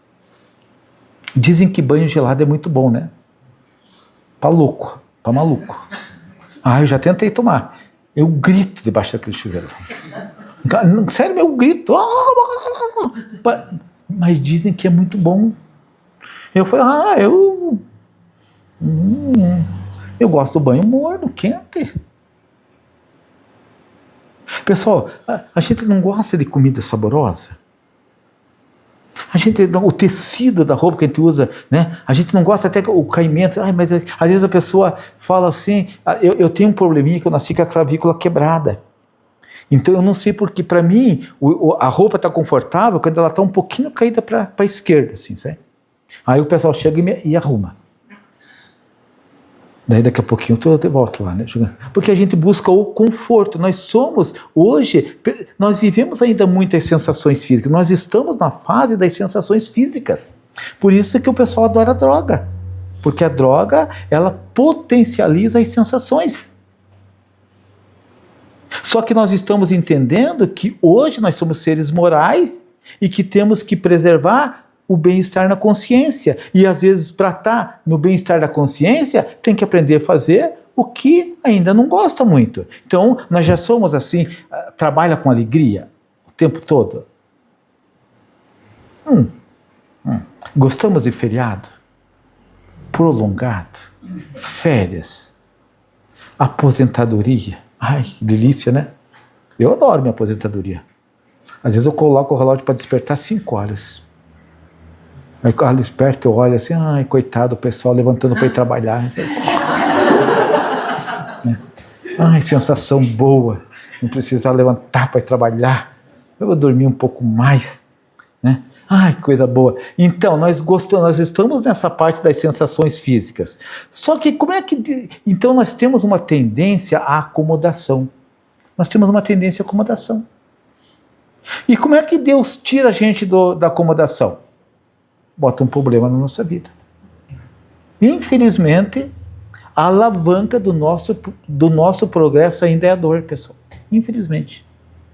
Dizem que banho gelado é muito bom, né? Pra louco, pra maluco. Eu já tentei tomar. Eu grito debaixo daquele chuveiro. Sério, eu grito. Mas dizem que é muito bom. Eu falei, eu gosto do banho morno, quente. Pessoal, a gente não gosta de comida saborosa. O tecido da roupa que a gente usa, né? A gente não gosta até o caimento. Mas às vezes a pessoa fala assim, eu tenho um probleminha que eu nasci com a clavícula quebrada. Então eu não sei porque, para mim, a roupa está confortável quando ela está um pouquinho caída para a esquerda, assim, sabe? Aí o pessoal chega e arruma. Daí daqui a pouquinho eu volto lá, né? Porque a gente busca o conforto. Hoje, nós vivemos ainda muitas sensações físicas. Nós estamos na fase das sensações físicas. Por isso que o pessoal adora a droga. Porque a droga, ela potencializa as sensações. Só que nós estamos entendendo que hoje nós somos seres morais e que temos que preservar o bem-estar na consciência. E às vezes, para estar no bem-estar da consciência, tem que aprender a fazer o que ainda não gosta muito. Então, nós já somos assim, trabalha com alegria o tempo todo. Gostamos de feriado? Prolongado? Férias? Aposentadoria? Ai, que delícia, né? Eu adoro minha aposentadoria. Às vezes eu coloco o relógio para despertar 5 horas. Aí quando desperta, eu olho assim, coitado, o pessoal levantando para ir trabalhar. Sensação boa, não precisar levantar para ir trabalhar. Eu vou dormir um pouco mais, né? Que coisa boa. Então, nós estamos nessa parte das sensações físicas. Só que então nós temos uma tendência à acomodação. E como é que Deus tira a gente da acomodação? Bota um problema na nossa vida. Infelizmente, a alavanca do nosso progresso ainda é a dor, pessoal. Infelizmente.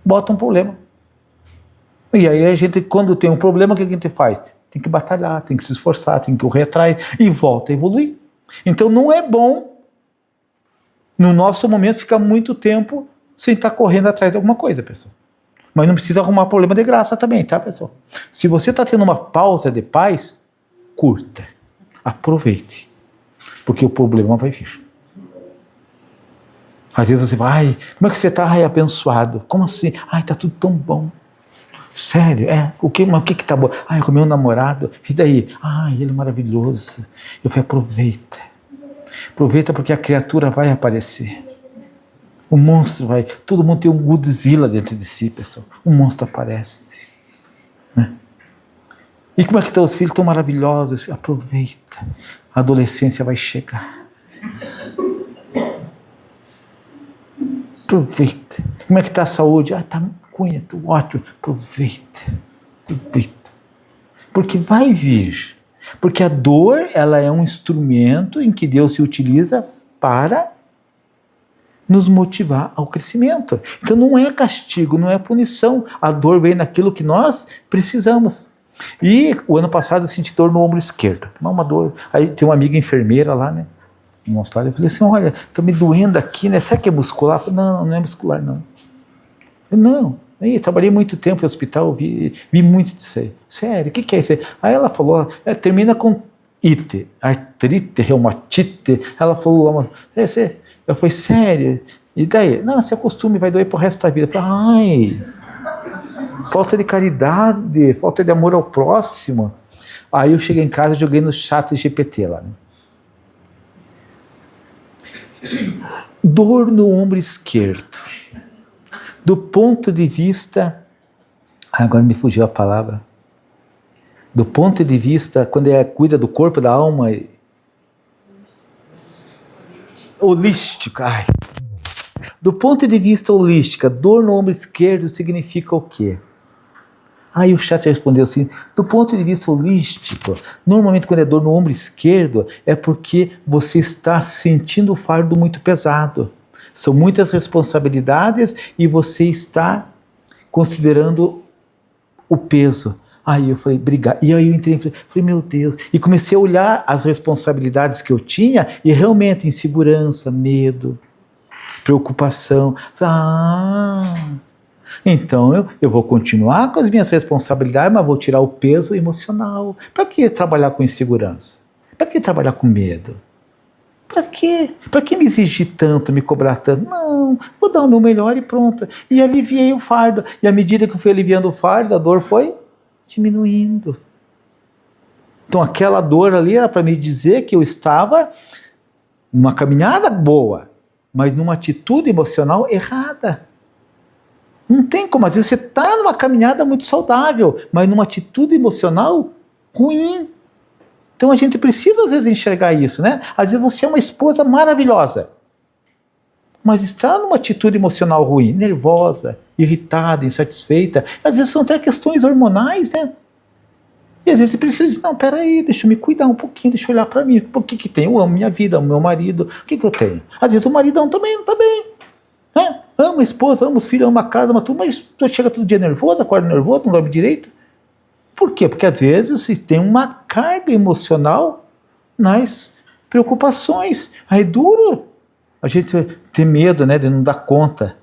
Bota um problema. E aí a gente, quando tem um problema, o que a gente faz? Tem que batalhar, tem que se esforçar, tem que correr atrás e volta a evoluir. Então não é bom, no nosso momento, ficar muito tempo sem estar correndo atrás de alguma coisa, pessoal. Mas não precisa arrumar problema de graça também, tá, pessoal? Se você está tendo uma pausa de paz, curta. Aproveite. Porque o problema vai vir. Às vezes você vai, como é que você está? Abençoado. Como assim? Está tudo tão bom. Sério? O que tá bom? Com meu namorado. E daí? Ele é maravilhoso. Eu falei, aproveita. Aproveita porque a criatura vai aparecer. O monstro vai... Todo mundo tem um Godzilla dentro de si, pessoal. O monstro aparece. Né? E como é que estão os filhos? Tão maravilhosos. Aproveita. A adolescência vai chegar. Aproveita. Como é que está a saúde? Está cunha, tô ótimo. Aproveita. Porque vai vir. Porque a dor, ela é um instrumento em que Deus se utiliza para nos motivar ao crescimento. Então não é castigo, não é punição. A dor vem naquilo que nós precisamos. E o ano passado eu senti dor no ombro esquerdo. Uma dor. Aí tem uma amiga enfermeira lá, né? Mostrar, eu falei assim, olha, tá me doendo aqui, né? Será que é muscular? Eu falei, não, não é muscular, não. Eu, não. Aí, trabalhei muito tempo no hospital, vi muito disso aí. Sério, o que é isso aí? Aí ela falou, termina com ite, artrite, reumatite. Ela falou lá, eu falei, sério? E daí? Não, se acostume, vai doer pro resto da vida. Eu falei, ai, falta de caridade, falta de amor ao próximo. Aí eu cheguei em casa e joguei no chat GPT lá, né? Dor no ombro esquerdo. Do ponto de vista... Agora me fugiu a palavra. Do ponto de vista, quando cuida do corpo, da alma... Holístico. Ai. Do ponto de vista holístico, dor no ombro esquerdo significa o quê? Aí o chat respondeu assim, do ponto de vista holístico, normalmente quando é dor no ombro esquerdo, é porque você está sentindo o fardo muito pesado. São muitas responsabilidades e você está considerando o peso. Aí eu falei, obrigado. E aí eu entrei e falei, meu Deus. E comecei a olhar as responsabilidades que eu tinha e realmente insegurança, medo, preocupação. Então eu vou continuar com as minhas responsabilidades, mas vou tirar o peso emocional. Para que trabalhar com insegurança? Para que trabalhar com medo? Para quê? Para que me exigir tanto, me cobrar tanto? Não, vou dar o meu melhor e pronto. E aliviei o fardo. E à medida que eu fui aliviando o fardo, a dor foi diminuindo. Então aquela dor ali era para me dizer que eu estava numa caminhada boa, mas numa atitude emocional errada. Não tem como, às vezes você está numa caminhada muito saudável, mas numa atitude emocional ruim. Então a gente precisa às vezes enxergar isso, né? Às vezes você é uma esposa maravilhosa, mas está numa atitude emocional ruim, nervosa, irritada, insatisfeita. Às vezes são até questões hormonais, né? E às vezes você precisa dizer, não, peraí, deixa eu me cuidar um pouquinho, deixa eu olhar para mim. O que tem? Eu amo minha vida, amo meu marido, o que eu tenho? Às vezes o maridão também não está bem. Né? Amo a esposa, amo os filhos, amo a casa, amo tudo, mas chega todo dia nervoso, acorda nervoso, não dorme direito. Por quê? Porque às vezes se tem uma carga emocional nas preocupações. Aí duro. A gente tem medo, né, de não dar conta.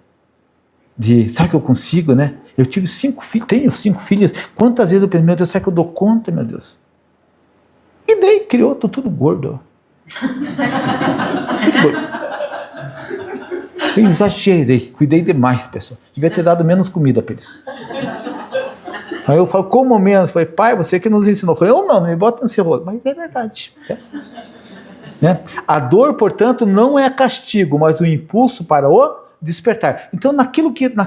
Sabe que eu consigo, né? Eu tive 5 filhos, tenho 5 filhos. Quantas vezes eu penso, meu Deus, será que eu dou conta, meu Deus? E daí criou, tô tudo gordo. Tudo gordo. Eu exagerei, cuidei demais, pessoal. Devia ter dado menos comida para eles. Aí eu falo, como menos? Eu falei, pai, você que nos ensinou. Eu falei, eu não me bota nesse rolo. Mas é verdade. Né? A dor, portanto, não é castigo, mas o impulso para o despertar. Então, na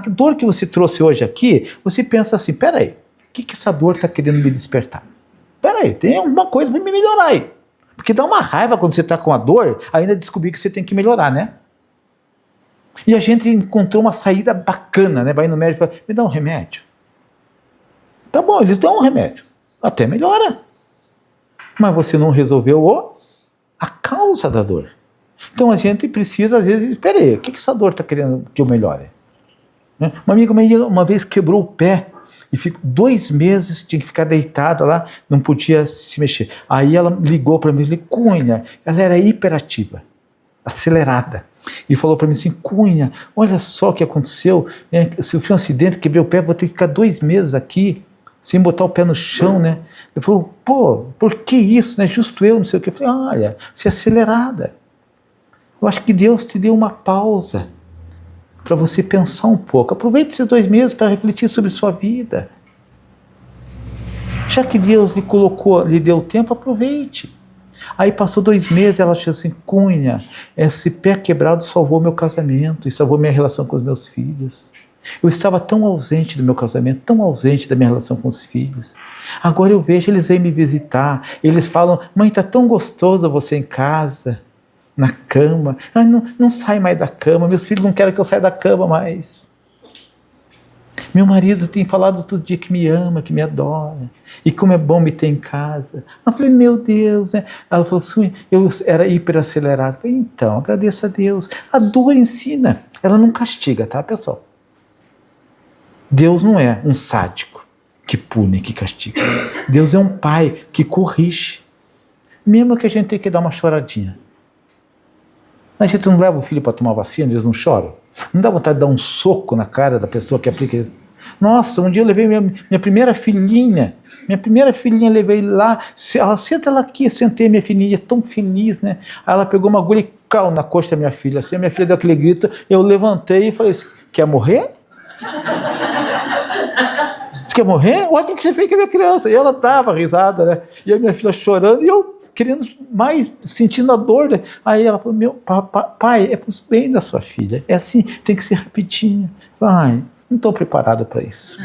dor que você trouxe hoje aqui, você pensa assim, peraí, o que essa dor está querendo me despertar? Peraí, tem alguma coisa para me melhorar aí. Porque dá uma raiva quando você está com a dor, ainda descobrir que você tem que melhorar, né? E a gente encontrou uma saída bacana, né? Vai no médico e fala, me dá um remédio. Tá bom, eles dão um remédio. Até melhora. Mas você não resolveu a causa da dor. Então a gente precisa, às vezes, espera aí, o que essa dor está querendo que eu melhore? Né? Uma amiga minha uma vez quebrou o pé e ficou 2 meses, tinha que ficar deitada lá, não podia se mexer. Aí ela ligou para mim, Cunha, ela era hiperativa, acelerada. E falou para mim assim, Cunha, olha só o que aconteceu, eu sofri um acidente, quebrei o pé, vou ter que ficar 2 meses aqui, sem botar o pé no chão, né? Ele falou, pô, por que isso, né? Justo eu, não sei o que. Eu falei, olha, você é acelerada. Eu acho que Deus te deu uma pausa para você pensar um pouco. Aproveite esses 2 meses para refletir sobre sua vida. Já que Deus lhe deu tempo, aproveite. Aí passou 2 meses, ela achou assim, Cunha, esse pé quebrado salvou meu casamento e salvou minha relação com os meus filhos. Eu estava tão ausente do meu casamento, tão ausente da minha relação com os filhos. Agora eu vejo, eles vêm me visitar, eles falam, mãe, está tão gostoso você em casa, na cama. Não sai mais da cama, meus filhos não querem que eu saia da cama mais. Meu marido tem falado todo dia que me ama, que me adora. E como é bom me ter em casa. Eu falei, meu Deus, né? Ela falou assim, eu era hiperacelerado. Eu falei, então, agradeça a Deus. A dor ensina, ela não castiga, tá, pessoal? Deus não é um sádico que pune, que castiga. Deus é um pai que corrige. Mesmo que a gente tenha que dar uma choradinha. A gente não leva o filho para tomar vacina, eles não choram. Não dá vontade de dar um soco na cara da pessoa que aplica isso. Nossa, um dia eu levei minha primeira filhinha, levei lá, ela senta lá aqui, sentei minha filhinha, tão feliz, né? Aí ela pegou uma agulha e caiu na costa da minha filha, assim, a minha filha deu aquele grito, eu levantei e falei assim, quer morrer? Você quer morrer? Olha o que você fez com a minha criança. E ela dava risada, né? E a minha filha chorando, e eu querendo mais, sentindo a dor. Né? Aí ela falou, meu pai, é pro bem da sua filha. É assim, tem que ser rapidinho. Ai, não estou preparado para isso.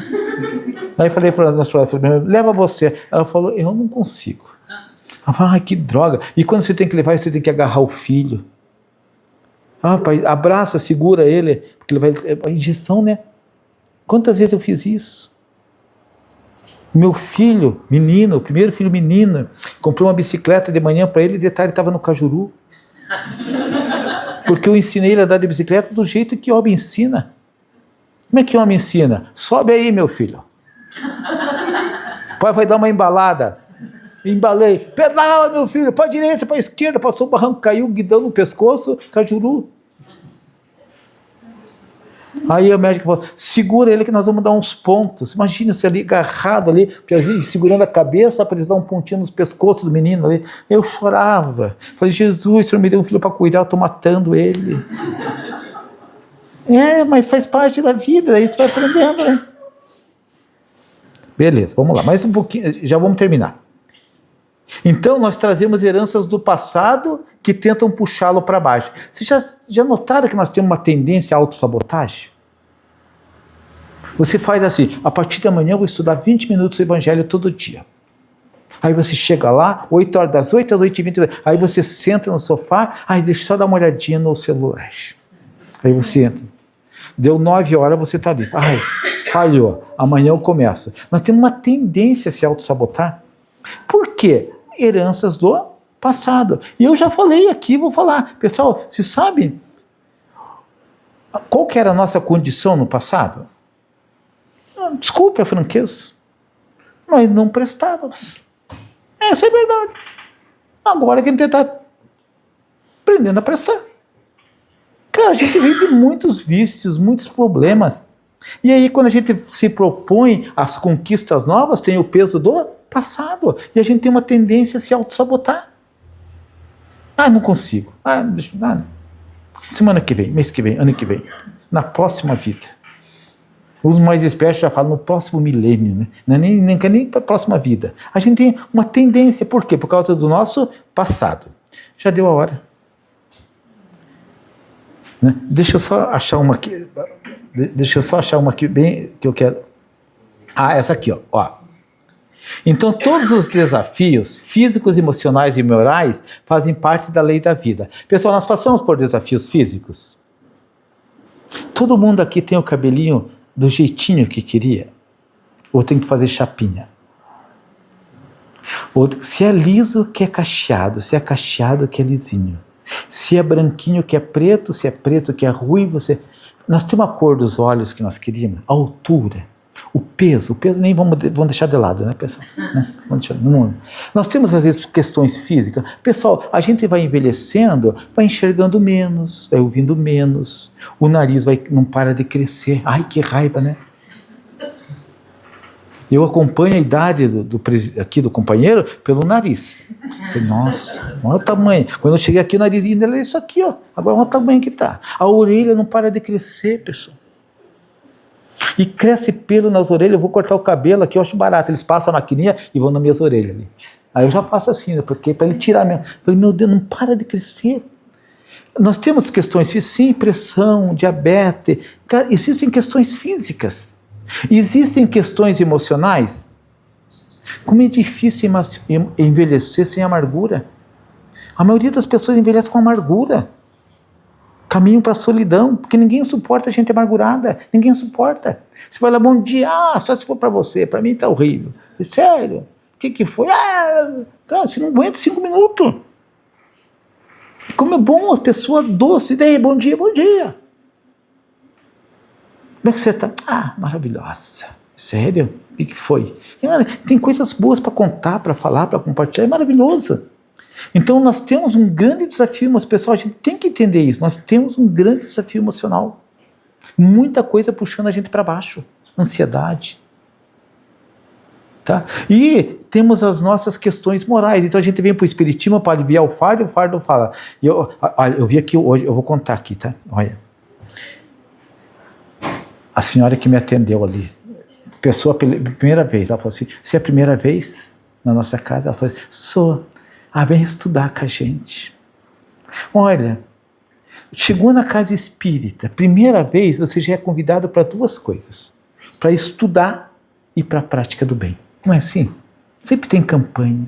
Aí falei para ela, leva você. Ela falou, eu não consigo. Ela falou, ai, que droga. E quando você tem que levar, você tem que agarrar o filho. Ah, pai, abraça, segura ele, porque ele vai... A injeção, né? Quantas vezes eu fiz isso? Meu filho, menino, o primeiro filho menino, comprei uma bicicleta de manhã para ele e de tarde estava no Cajuru. Porque eu ensinei ele a andar de bicicleta do jeito que homem ensina. Como é que homem ensina? Sobe aí, meu filho. O pai vai dar uma embalada. Embalei. Pedala, meu filho, para a direita, para a esquerda. Passou o barranco, caiu, guidão no pescoço, Cajuru. Aí o médico falou, segura ele que nós vamos dar uns pontos. Imagina você ali agarrado ali, segurando a cabeça para ele dar um pontinho nos pescoços do menino ali. Eu chorava. Falei, Jesus, o Senhor me deu um filho para cuidar, eu estou matando ele. Mas faz parte da vida, aí você vai aprendendo, né? Beleza, vamos lá. Mais um pouquinho, já vamos terminar. Então nós trazemos heranças do passado que tentam puxá-lo para baixo. Vocês já notaram que nós temos uma tendência à autossabotagem? Você faz assim, a partir de amanhã eu vou estudar 20 minutos do Evangelho todo dia. Aí você chega lá, 8 horas, das 8 às 8h20, aí você senta no sofá, deixa eu só dar uma olhadinha no celular. Aí você entra. Deu 9 horas, você está ali. Falhou, amanhã eu começo. Nós temos uma tendência a se autossabotar. Por quê? Heranças do passado. E eu já falei aqui, vou falar. Pessoal, vocês sabem qual que era a nossa condição no passado? Desculpe a franqueza. Nós não prestávamos. Essa é a verdade. Agora que a gente está aprendendo a prestar. Cara, a gente vem de muitos vícios, muitos problemas. E aí, quando a gente se propõe às conquistas novas, tem o peso do passado. E a gente tem uma tendência a se auto-sabotar. Não consigo. Semana que vem, mês que vem, ano que vem. Na próxima vida. Os mais espertos já falam no próximo milênio, né? Não é nem para a próxima vida. A gente tem uma tendência, por quê? Por causa do nosso passado. Já deu a hora. Né? Deixa eu só achar uma aqui bem que eu quero. Essa aqui, ó. Então, todos os desafios físicos, emocionais e morais fazem parte da lei da vida. Pessoal, nós passamos por desafios físicos. Todo mundo aqui tem o cabelinho do jeitinho que queria? Ou tem que fazer chapinha? Ou se é liso, que é cacheado. Se é cacheado, que é lisinho. Se é branquinho, que é preto. Se é preto, que é ruivo. Nós temos a cor dos olhos que nós queríamos, a altura, o peso nem vamos deixar de lado, né, pessoal? Né? Nós temos, às vezes, questões físicas. Pessoal, a gente vai envelhecendo, vai enxergando menos, vai ouvindo menos, o nariz não para de crescer. Ai, que raiva, né? Eu acompanho a idade aqui do companheiro pelo nariz. Nossa, olha o tamanho. Quando eu cheguei aqui, o narizinho dele era isso aqui, ó. Agora olha o tamanho que tá. A orelha não para de crescer, pessoal. E cresce pelo nas orelhas. Eu vou cortar o cabelo aqui, eu acho barato. Eles passam a maquininha e vão nas minhas orelhas ali. Aí eu já faço assim, né? Porque para ele tirar mesmo. Eu falei, meu Deus, não para de crescer. Nós temos questões físicas, sim, pressão, diabetes. Existem questões físicas. Existem questões emocionais. Como é difícil envelhecer sem amargura. A maioria das pessoas envelhece com amargura. Caminham para a solidão, porque ninguém suporta gente amargurada, ninguém suporta. Você vai lá, bom dia, só se for para você, para mim está horrível. Sério, o que foi? Cara, você não aguenta 5 minutos. Como é bom as pessoas doces, daí, bom dia, bom dia. Como é que você está? Maravilhosa. Sério? O que foi? Tem coisas boas para contar, para falar, para compartilhar, é maravilhoso. Então nós temos um grande desafio, mas pessoal, a gente tem que entender isso, nós temos um grande desafio emocional. Muita coisa puxando a gente para baixo, ansiedade. Tá? E temos as nossas questões morais, então a gente vem para o Espiritismo para aliviar o fardo fala. Eu vi aqui hoje, eu vou contar aqui, tá? Olha. A senhora que me atendeu ali, pessoa pela primeira vez, ela falou assim, se é a primeira vez na nossa casa, ela falou, sou. Vem estudar com a gente. Olha, chegou na casa espírita, primeira vez você já é convidado para 2 coisas. Para estudar e para a prática do bem. Não é assim? Sempre tem campanha.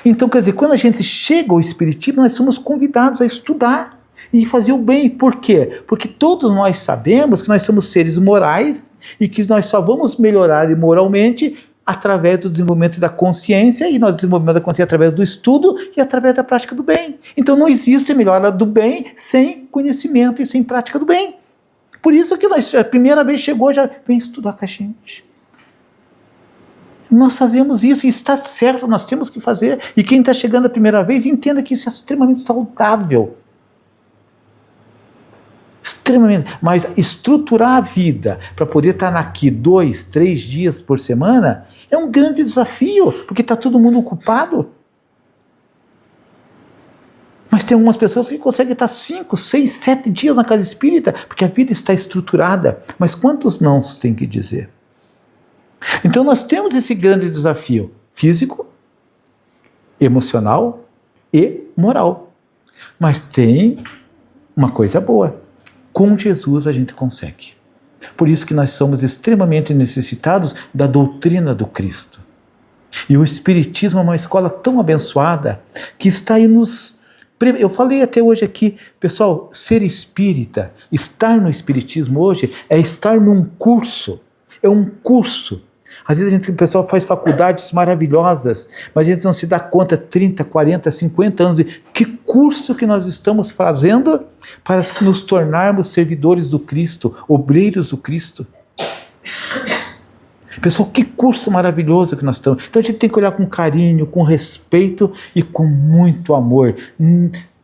Então, quer dizer, quando a gente chega ao Espiritismo, nós somos convidados a estudar e fazer o bem. Por quê? Porque todos nós sabemos que nós somos seres morais e que nós só vamos melhorar moralmente através do desenvolvimento da consciência, e nós desenvolvemos a consciência através do estudo e através da prática do bem. Então não existe melhora do bem sem conhecimento e sem prática do bem. Por isso que a primeira vez chegou, já vem estudar com a gente. Nós fazemos isso e está certo, nós temos que fazer. E quem está chegando a primeira vez, entenda que isso é extremamente saudável. Extremamente. Mas estruturar a vida para poder estar aqui 2, 3 dias por semana é um grande desafio, porque está todo mundo ocupado. Mas tem algumas pessoas que conseguem estar 5, 6, 7 dias na casa espírita, porque a vida está estruturada. Mas quantos nãos tem que dizer? Então nós temos esse grande desafio físico, emocional e moral. Mas tem uma coisa boa. Com Jesus a gente consegue. Por isso que nós somos extremamente necessitados da doutrina do Cristo. E o Espiritismo é uma escola tão abençoada que está aí nos... Eu falei até hoje aqui, pessoal, ser espírita, estar no Espiritismo hoje é estar num curso. É um curso. Às vezes o pessoal faz faculdades maravilhosas, mas a gente não se dá conta, 30, 40, 50 anos de que curso que nós estamos fazendo para nos tornarmos servidores do Cristo, obreiros do Cristo. Pessoal, que curso maravilhoso que nós estamos. Então a gente tem que olhar com carinho, com respeito e com muito amor.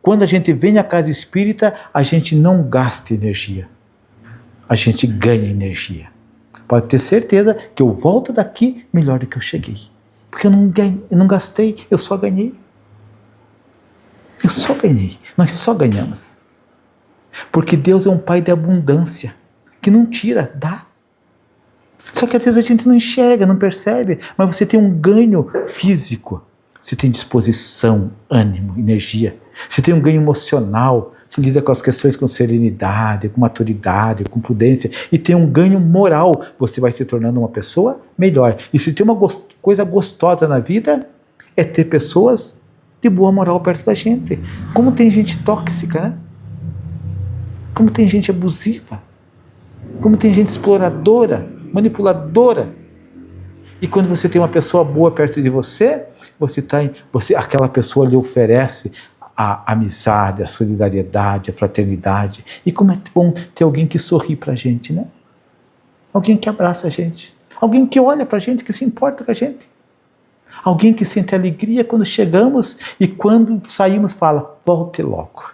Quando a gente vem à casa espírita, a gente não gasta energia. A gente ganha energia. Pode ter certeza que eu volto daqui melhor do que eu cheguei. Porque eu não gastei, eu só ganhei. Eu só ganhei. Nós só ganhamos. Porque Deus é um Pai de abundância, que não tira, dá. Só que às vezes a gente não enxerga, não percebe, mas você tem um ganho físico. Você tem disposição, ânimo, energia. Você tem um ganho emocional. Você lida com as questões com serenidade, com maturidade, com prudência. E tem um ganho moral. Você vai se tornando uma pessoa melhor. E se tem uma coisa gostosa na vida, é ter pessoas de boa moral perto da gente. Como tem gente tóxica, né? Como tem gente abusiva. Como tem gente exploradora, manipuladora. E quando você tem uma pessoa boa perto de você, aquela pessoa lhe oferece a amizade, a solidariedade, a fraternidade. E como é bom ter alguém que sorri pra gente, né? Alguém que abraça a gente. Alguém que olha pra gente, que se importa com a gente. Alguém que sente alegria quando chegamos e quando saímos fala, volte logo.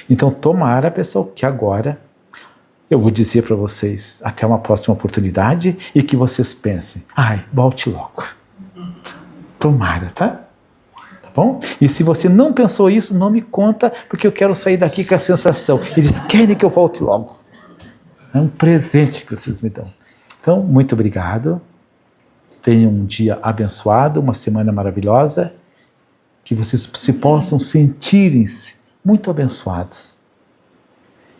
Então tomara, pessoal, que agora eu vou dizer para vocês até uma próxima oportunidade e que vocês pensem, volte logo. Tomara, tá? Bom? E se você não pensou isso, não me conta, porque eu quero sair daqui com a sensação. Eles querem que eu volte logo. É um presente que vocês me dão. Então, muito obrigado. Tenham um dia abençoado, uma semana maravilhosa, que vocês se possam sentirem-se muito abençoados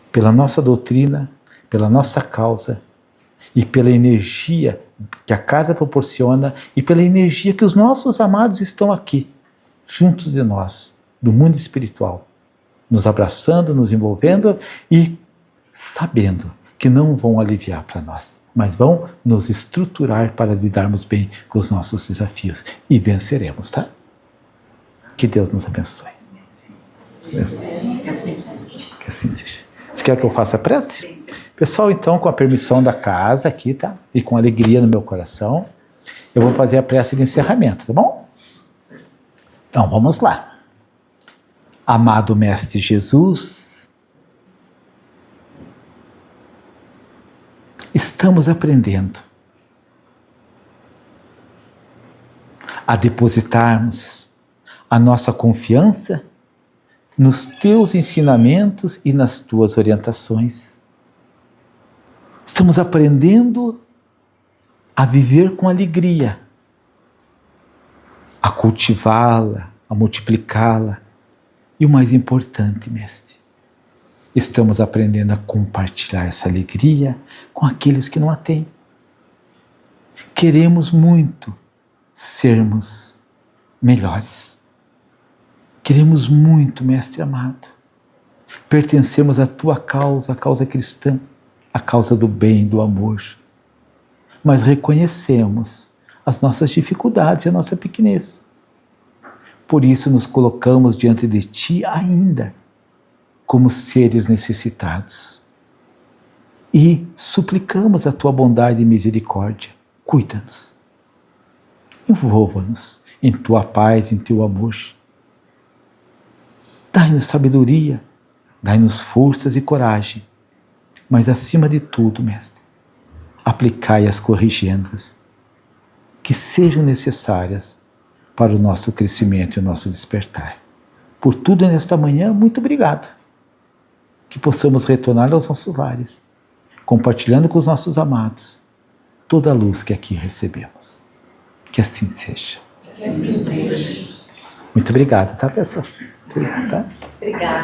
pela nossa doutrina, pela nossa causa e pela energia que a casa proporciona e pela energia que os nossos amados estão aqui, juntos de nós, do mundo espiritual, nos abraçando, nos envolvendo e sabendo que não vão aliviar para nós, mas vão nos estruturar para lidarmos bem com os nossos desafios e venceremos, tá? Que Deus nos abençoe. Que assim seja. Você quer que eu faça a prece? Pessoal, então, com a permissão da casa aqui, tá? E com alegria no meu coração, eu vou fazer a prece de encerramento, tá bom? Então, vamos lá. Amado Mestre Jesus, estamos aprendendo a depositarmos a nossa confiança nos teus ensinamentos e nas tuas orientações. Estamos aprendendo a viver com alegria, a cultivá-la, a multiplicá-la. E o mais importante, Mestre, estamos aprendendo a compartilhar essa alegria com aqueles que não a têm. Queremos muito sermos melhores. Queremos muito, Mestre amado, pertencemos à tua causa, a causa cristã, a causa do bem, do amor. Mas reconhecemos as nossas dificuldades e a nossa pequenez. Por isso nos colocamos diante de ti ainda como seres necessitados. E suplicamos a tua bondade e misericórdia. Cuida-nos. Envolva-nos em tua paz, em teu amor. Dai-nos sabedoria, dai-nos forças e coragem. Mas acima de tudo, Mestre, aplicai as corrigendas que sejam necessárias para o nosso crescimento e o nosso despertar. Por tudo nesta manhã, muito obrigado. Que possamos retornar aos nossos lares, compartilhando com os nossos amados toda a luz que aqui recebemos. Que assim seja. Que assim seja. Muito obrigado, tá, pessoal? Muito obrigado, tá? Obrigada.